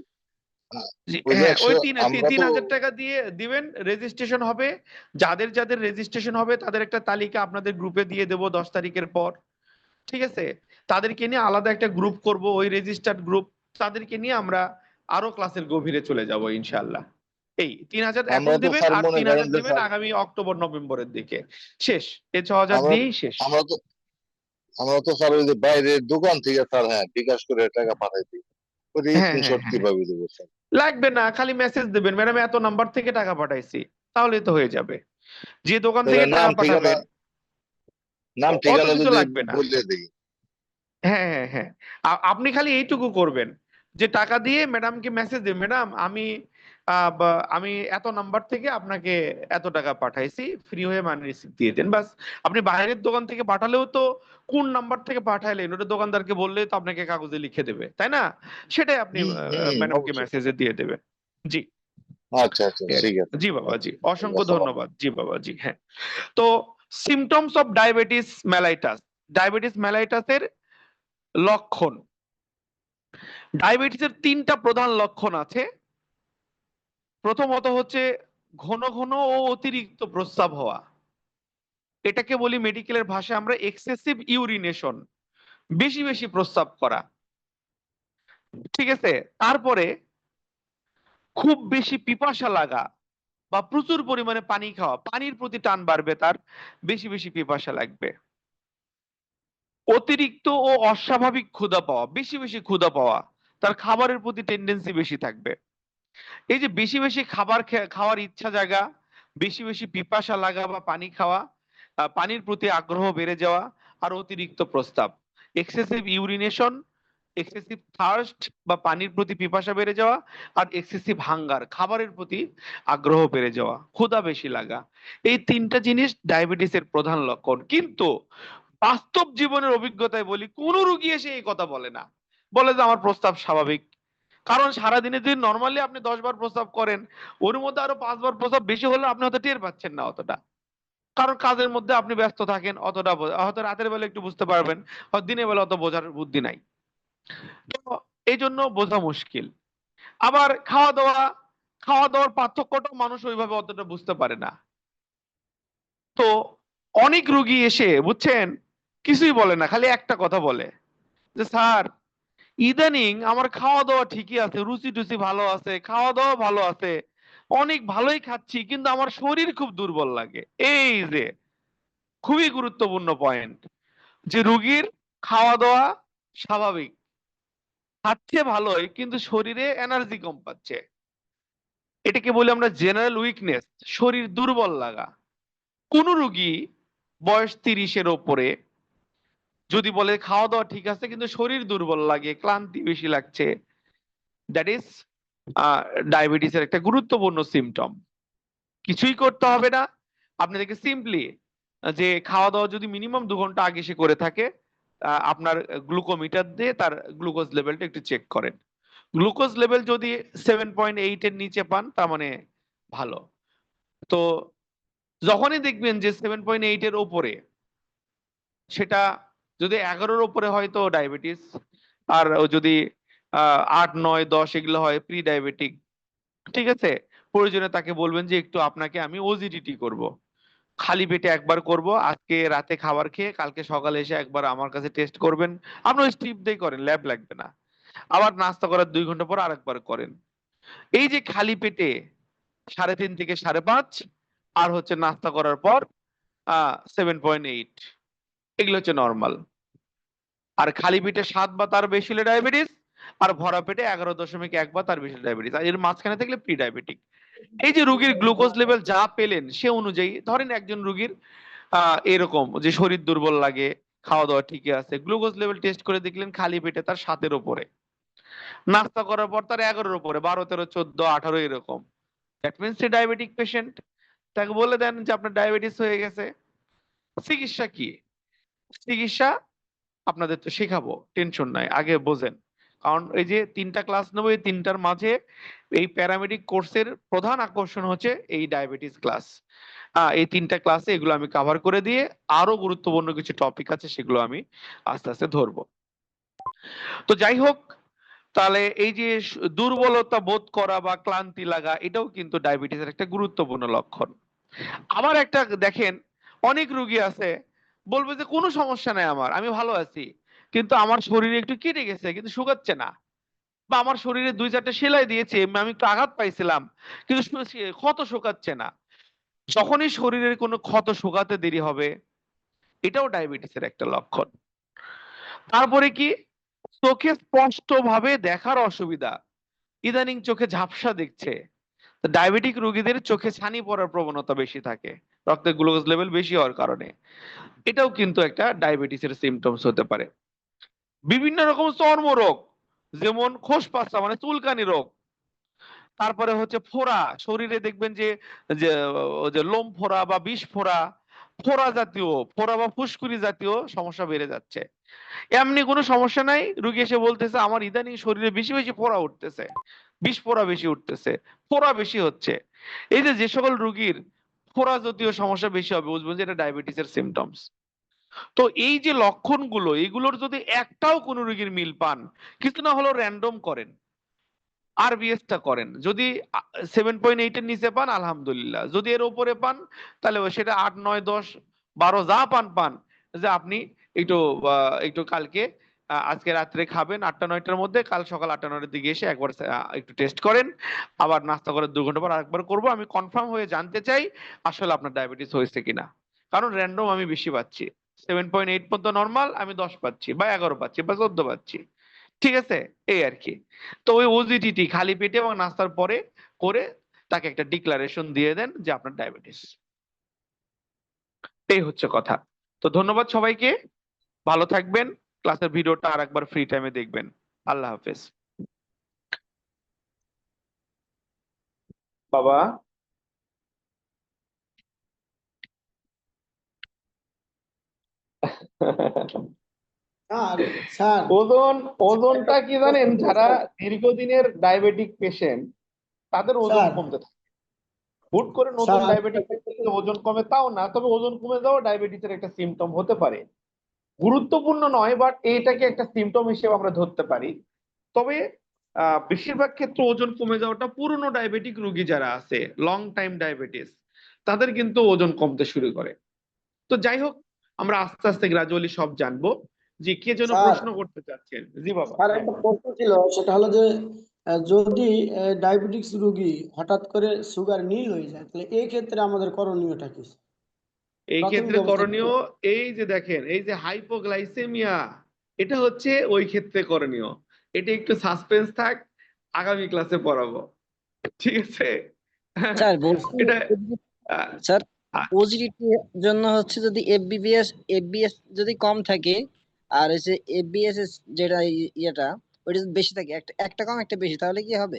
জি, ওই যে হ্যাঁ, ওই আমরা তিন তো হাজার টাকা দিয়ে দিবেন, রেজিস্ট্রেশন হবে। যাদের যাদের রেজিস্ট্রেশন হবে তাদের একটা তালিকা আপনাদের গ্রুপে দিয়ে দেবো 10 তারিখের পর। ঠিক আছে? তাদেরকে নিয়ে আলাদা একটা গ্রুপ করব, ওই রেজিস্টার্ড গ্রুপ। তাদেরকে নিয়ে আমরা আরো ক্লাসের গভীরে চলে যাব ইনশাআল্লাহ। এই 3,000 এখন আমরা তো দিবেন, স্যার আর মনে তিন করেন হাজার যে দিবেন স্যার আগামী অক্টোবর নভেম্বরের দিকে। শেষ। এই 6,000 আমরা দিয়েই শেষ। আমরা তো আমরা তো স্যার ওই যে বাইরের দোকান থেকে স্যার হ্যাঁ বিকাশ করে টাকা পাঠাই দিই। ওই হ্যাঁ, হ্যাঁ, স্ক্রিনশট হ্যাঁ। কিভাবে দেবো স্যার? লাগবে না, খালি মেসেজ দেবেন, ম্যাডাম এত নাম্বার থেকে টাকা পাঠাইছি, তাহলেই তো হয়ে যাবে। যে দোকান তাহলে থেকে টাকা পাঠাবেন নাম অত ঠিকানা কিছু যদি লাগবে না। বলে দিই। হ্যাঁ, হ্যাঁ, হ্যাঁ। আপনি খালি এইটুকু করবেন যে টাকা দিয়ে ম্যাডামকে মেসেজ দিন, ম্যাডাম আমি এত নাম্বার থেকে আপনাকে এত টাকা পাঠাইছি, ফ্রি হয়ে মানি রিসিপ্ট দিয়ে দেন, বাস। আপনি বাইরের দোকান থেকে পাঠালেও তো কোন নাম্বার থেকে পাঠাইলেন ওটা দোকানদারকে বললেই তো আপনাকে কাগজে লিখে দেবে, তাই না? সেটাই আপনি হুম হুম, ম্যাডামকে অবশ্যই। মেসেজে দিয়ে দেবেন। জি। আচ্ছা আচ্ছা, এই আর ঠিক কি। আছে। জি বাবা, জি, আচ্ছা, অসংখ্য আসসালাম। ধন্যবাদ। জি বাবা, জি, হ্যাঁ। তো symptoms of diabetes mellitus, diabetes মেলাইটাসের লক্ষণ। ডায়াবেটিসের 3টা প্রধান লক্ষণ আছে। প্রথমত হচ্ছে ঘন ঘন ও অতিরিক্ত প্রস্রাব হওয়া। এটাকে বলি মেডিকেলের ভাষায় আমরা এক্সেসিভ ইউরিনেশন, বেশি বেশি প্রস্রাব করা। ঠিক আছে? তারপরে খুব বেশি পিপাসা লাগা বা প্রচুর পরিমাণে পানি খাওয়া, পানির প্রতি টান বাড়বে তার, বেশি বেশি পিপাসা লাগবে। অতিরিক্ত ও অস্বাভাবিক ক্ষুধা পাওয়া, বেশি বেশি ক্ষুধা পাওয়া, তার খাবারের প্রতি টেন্ডেন্সি বেশি থাকবে। এই যে বেশি বেশি খাবার খাওয়ার ইচ্ছা জাগা, বেশি বেশি পিপাসা লাগা বা পানি খাওয়া, পানির প্রতি আগ্রহ বেড়ে যাওয়া, আর অতিরিক্ত প্রস্রাব, এক্সেসিভ ইউরিনেশন, এক্সেসিভ থার্স্ট বা পানির প্রতি পিপাসা বেড়ে যাওয়া, আর এক্সেসিভ হাঙ্গার, খাবারের প্রতি আগ্রহ বেড়ে যাওয়া, ক্ষুধা বেশি লাগা। এই 3টা জিনিস ডায়াবেটিসের প্রধান লক্ষণ। কিন্তু বাস্তব জীবনের অভিজ্ঞতায় বলি, কোন রোগী এসে এই কথা বলে না, বলে যে আমার প্রস্রাব স্বাভাবিক। কারণ সারাদিনে যদি নর্মালি আপনি 10 বার প্রস্রাব করেন, ওর মধ্যে আরো 5 বার প্রস্রাব বেশি হলে আপনি হয়তো টের পাচ্ছেন না অতটা, কারণ কাজের মধ্যে আপনি ব্যস্ত থাকেন, অতটা হয়তো রাতের বেলা একটু বুঝতে পারবেন, হয়তো দিনের বেলা অত বোঝার বুদ্ধি নাই। তো এই জন্য বোঝা মুশকিল। আবার খাওয়া দাওয়ার পার্থক্যটাও মানুষ ওইভাবে অতটা বুঝতে পারে না। তো অনেক রোগী এসে বুঝছেন কিছুই বলে না, খালি একটা কথা বলে যে স্যার ইদানিং আমার খাওয়া দাওয়া ঠিকই আছে, রুচি টুচি ভালো আছে, খাওয়া দাওয়া ভালো আছে, অনেক ভালোই খাচ্ছি, কিন্তু আমার শরীর খুব দুর্বল লাগে। এই যে খুবই গুরুত্বপূর্ণ পয়েন্ট, যে রুগীর খাওয়া দাওয়া স্বাভাবিক, খাচ্ছে ভালোই, কিন্তু শরীরে এনার্জি কম পাচ্ছে। এটাকে বলি আমরা জেনারেল উইকনেস, শরীর দুর্বল লাগা। কোন রুগী বয়স 30-এর ওপরে যদি বলে খাওয়া দাওয়া ঠিক আছে কিন্তু শরীর দুর্বল লাগে, ক্লান্তি বেশি লাগছে, দ্যাট ইজ ডায়াবেটিসের একটা গুরুত্বপূর্ণ সিমটম। কিছুই করতে হবে না, আপনাদেরকে সিম্পলি যে খাওয়া দাওয়া যদি মিনিমাম 2 ঘন্টা আগে সে করে থাকে, আপনার গ্লুকোমিটার দিয়ে তার গ্লুকোজ লেভেলটা একটু চেক করেন। গ্লুকোজ লেভেল যদি 7.8 এর নিচে পান তার মানে ভালো। তো যখনই দেখবেন যে 7.8 এর উপরে, সেটা যদি 11-র উপরে হয় তো ডায়াবেটিস, আর যদি 8, 9, 10 এগুলো হয় প্রি ডায়াবেটিক। ঠিক আছে, প্রয়োজনে তাকে বলবেন যে একটু আপনাকে আমি ওজিডিটি করব, খালি পেটে একবার করব, আজকে রাতে খাবার খেয়ে কালকে সকালে এসে একবার আমার কাছে টেস্ট করবেন। আপনি স্ট্রিপ দিয়ে করেন, ল্যাব লাগবে না। আবার নাস্তা করার 2 ঘন্টা পর আরেকবার করেন। এই যে খালি পেটে 3.5 থেকে 5.5, আর হচ্ছে নাস্তা করার পর 7.8, এগুলো হচ্ছে নর্মাল। আর খালি পেটে 7 বা তার বেশি হলে ডায়াবেটিস, আর ভরা পেটে 11.1 বা তার বেশি ডায়াবেটিস, আর এর মাঝখানে থাকলে প্রি ডায়াবেটিক। এই যে রোগীর গ্লুকোজ লেভেল যা পেলেন সে অনুযায়ী ধরেন একজন রোগীর এরকম যে শরীর দুর্বল লাগে, খাওয়া দাওয়া ঠিকই আছে, গ্লুকোজ লেভেল টেস্ট করে দেখলেন খালি পেটে তার 7-এর উপরে, নাস্তা করার পর তার 11-এর উপরে, 12, 13, 14, 18 এরকম, that means say diabetic patient. তাকে বলে দেন যে আপনার ডায়াবেটিস হয়ে গেছে। চিকিৎসা কি? চিকিৎসা আপনাদের তো শেখাবো, টেনশন নাই, আগে বোঝেন। কারণ এই যে 3টা ক্লাস নেবো, এই 3টার মাঝে এই প্যারামেডিক কোর্সের প্রধান আকর্ষণ হচ্ছে এই ডায়াবেটিস ক্লাস। এই 3টা ক্লাসে এগুলো আমি কভার করে দিয়ে আরো গুরুত্বপূর্ণ কিছু টপিক আছে সেগুলো আমি আস্তে আস্তে ধরবো। তো যাই হোক, তাহলে এই যে দুর্বলতা বোধ করা বা ক্লান্তি লাগা, এটাও কিন্তু ডায়াবেটিসের একটা গুরুত্বপূর্ণ লক্ষণ। আবার একটা দেখেন, অনেক রোগী আছে বলবে যে কোনো সমস্যা নাই আমার, আমি ভালো আছি, কিন্তু আমার শরীরে একটু কেটে গেছে কিন্তু শুকাচ্ছে না, বা আমার শরীরে 2-4টা সেলাই দিয়েছে, আমি একটু আঘাত পাইছিলাম কিন্তু ক্ষত শুকাচ্ছে না। যখনই শরীরের কোনো ক্ষত শুকাতে দেরি হবে, এটাও ডায়াবেটিসের একটা লক্ষণ। তারপরে কি? চোখে স্পষ্ট ভাবে দেখার অসুবিধা, ইদানিং চোখে ঝাপসা দেখছে। ডায়াবেটিক রোগীদের চোখে ছানি পড়ার প্রবণতা বেশি থাকে, রক্তে গ্লুকোজ লেভেল বেশি হওয়ার কারণে। এটাও কিন্তু একটা ডায়াবেটিসের সিমটমস হতে পারে। বিভিন্ন রকম চর্মরোগ, যেমন খোসপাসা মানে চুলকানি রোগ, তারপরে হচ্ছে ফোড়া, শরীরে দেখবেন যে যে যে লোম ফোড়া বা বিষ ফোড়া, ফোড়া জাতীয়, ফোড়া বা ফুসকুড়ি জাতীয় সমস্যা বেড়ে যাচ্ছে। এমনি কোনো সমস্যা নাই, রোগী এসে বলতেছে আমার ইদানিং শরীরে বেশি বেশি ফোড়া উঠতেছে, বিষ ফোড়া বেশি উঠতেছে, ফোড়া বেশি হচ্ছে। এই যে যে সকল রোগীর ফোড়া জাতীয় সমস্যা বেশি হবে, বুঝবেন যে এটা ডায়াবেটিসের সিমটমস। তো এই যে লক্ষণগুলো, এগুলোর যদি একটাও কোনো রোগীর মিল পান, কিছু না হলেও র্যান্ডম করেন, আরবিএসটা করেন। যদি 7.8 এর নিচে পান আলহামদুলিল্লাহ, যদি এর উপরে পান তাহলে সেটা 8, 9, 10, 12 যা পান পান, যে আপনি একটু একটু কালকে আজকে রাত্রে খাবেন 8টা 9টার মধ্যে, কাল সকাল 8টা 9টার দিকে এসে একবার একটু টেস্ট করেন, আবার নাস্তা করার 2 ঘন্টা পর আরেকবার করবো, আমি কনফার্ম হয়ে জানতে চাই আসলে আপনার ডায়াবেটিস হয়েছে কিনা। কারণ র্যান্ডম আমি বেশি পাচ্ছি, 7.8 পর্যন্ত নর্মাল আমি 10 পাচ্ছি বা 11 পাচ্ছি বা 14 পাচ্ছি। ঠিক আছে, এই আর কি। তো ওই ওজিডিটি খালি পেটে এবং নাস্তার পরে করে তাকে একটা ডিক্লারেশন দিয়ে দেন যে আপনার ডায়াবেটিস। এই হচ্ছে কথা। তো ধন্যবাদ সবাইকে, ভালো থাকবেন। ক্লাসের ভিডিওটা আরেকবার ফ্রি টাইমে দেখবেন। আল্লাহ হাফেজ। বাবা, স্যার স্যার ওজনটা কি জানেন, যারা দীর্ঘদিনের ডায়াবেটিক পেশেন্ট তাদের ওজন স্যার কমতে থাকে। হুট করে নতুন স্যার ডায়াবেটিক ওজন কমে তাও না, তবে ওজন কমে যাওয়া ডায়াবেটিসের একটা সিমটম হতে পারে। গুরুত্বপূর্ণ নয়, বাট এইটাকে একটা সিমটম হিসেবে আমরা ধরতে পারি। তবে বেশিরভাগ ক্ষেত্রে ওজন কমে যাওয়াটা পুরনো ডায়াবেটিক রোগী যারা আছে, লং টাইম ডায়াবেটিস, তাদের কিন্তু ওজন কমতে শুরু করে। তো যাই হোক, আমরা আস্তে আস্তে গ্রাজুয়ালি সব জানবো। যে কে যেন স্যার প্রশ্ন করতে চাচ্ছেন? জি বাবা, স্যার হ্যাঁ। একটা প্রশ্ন ছিল, সেটা হলো যে যদি ডায়াবেটিক্স রোগী হঠাৎ করে সুগার নীল হয়ে যায়, তাহলে এই ক্ষেত্রে আমাদের করণীয়টা কি? এই প্রাথমিক ক্ষেত্রে অবস্থা কি? করণীয়, এই যে দেখেন এই যে হাইপোগ্লাইসেমিয়া, এটা হচ্ছে ওই ক্ষেত্রে করণীয়। এটা একটু সাসপেন্স থাক, আগামী ক্লাসে পড়াবো, ঠিক আছে? স্যার বলছি, এটা আহ, স্যার আহ, ওজিডিটি জন্য হচ্ছে যদি এফবিএস যদি কম থাকে, আর হচ্ছে এফবিএস যেটা ইয়েটা ওইটা যদি বেশি থাকে, একটা একটা কম একটা বেশি, তাহলে কি হবে?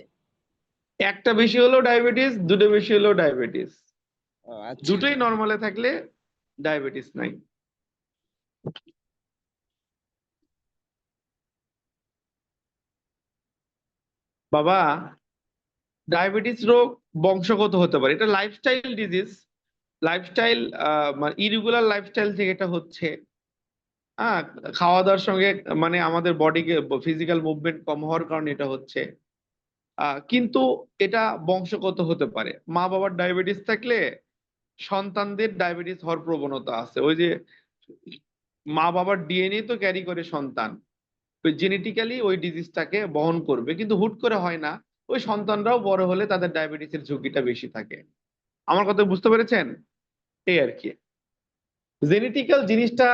একটা বেশি হলেও ডায়াবেটিস, দুটো বেশি হলেও ডায়াবেটিস, ও আচ্ছা। দুটোই নরমালে থাকলে ডায়াবেটিস নাই। বাবা, ডায়াবেটিস রোগ বংশগত হতে পারে, এটা লাইফস্টাইল ডিজিজ। লাইফস্টাইল মানে ইরেগুলার লাইফস্টাইল থেকে এটা হচ্ছে। হ্যাঁ, খাওয়া দাওয়ার সঙ্গে মানে আমাদের বডিকে ফিজিক্যাল মুভমেন্ট কম হওয়ার কারণে এটা হচ্ছে। কিন্তু এটা বংশগত হতে পারে। মা বাবার ডায়াবেটিস থাকলে সন্তানদের ডায়াবেটিস হওয়ার প্রবণতা আছে। ওই যে মা বাবার ডিএনএ তো ক্যারি করে সন্তান, ওই জেনেটিক্যালি ওই ডিজিজটাকে বহন করবে, কিন্তু হুট করে হয় না। ওই সন্তানরাও বড় হলে তাদের ডায়াবেটিসের ঝুঁকিটা বেশি থাকে। আমার কথা বুঝতে পেরেছেন? এই আর কি। জেনেটিক্যাল জিনিসটা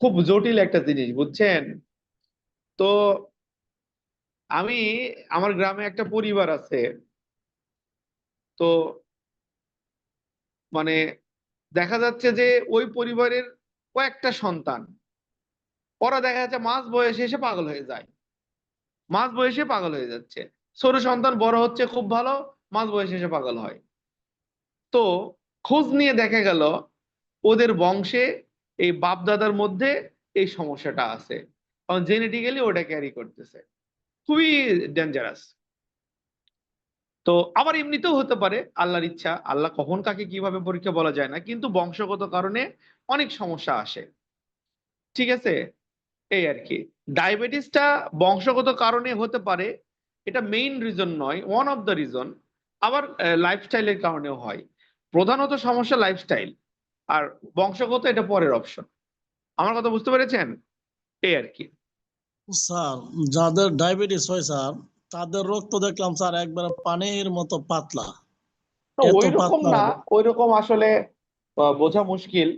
খুব জটিল একটা জিনিস, বুঝছেন তো। আমি আমার গ্রামে একটা পরিবার আছে, তো মানে দেখা যাচ্ছে যে ওই পরিবারের কয়েকটা সন্তান, ওরা দেখা যাচ্ছে মাঝ বয়সে এসে পাগল হয়ে যায়, মাঝ বয়সে পাগল হয়ে যাচ্ছে। ছোট সন্তান বড় হচ্ছে খুব ভালো, মাঝ বয়সে এসে পাগল হয়। তো খোঁজ নিয়ে দেখা গেল ওদের বংশে এই বাপ দাদার মধ্যে এই সমস্যাটা আছে, কারণ জেনেটিক্যালি ওটা ক্যারি করতেছে। খুবই ডেঞ্জারাস। তো আবার এমনিতেও হতে পারে, আল্লাহর ইচ্ছা, আল্লাহ কখন কাকে কিভাবে পরীক্ষা বলা যায় না, কিন্তু বংশগত কারণে অনেক সমস্যা আসে। ঠিক আছে, এই আর কি। ডায়াবেটিসটা বংশগত কারণে হতে পারে, এটা মেইন রিজন নয়, ওয়ান অফ দ্য রিজন। আবার লাইফস্টাইলের কারণেও হয়। প্রধানত সমস্যা লাইফস্টাইল, আর বংশগত এটা পরের অপশন। আমার কথা বুঝতে পেরেছেন? এই আর কি। স্যার, যাদের ডায়াবেটিস হয় স্যার, তাদের রক্ত দেখলাম স্যার একবারে পানির মতো পাতলা। এত ওই রকম পাতলা না, ওই রকম আসলে বোঝা মুশকিল।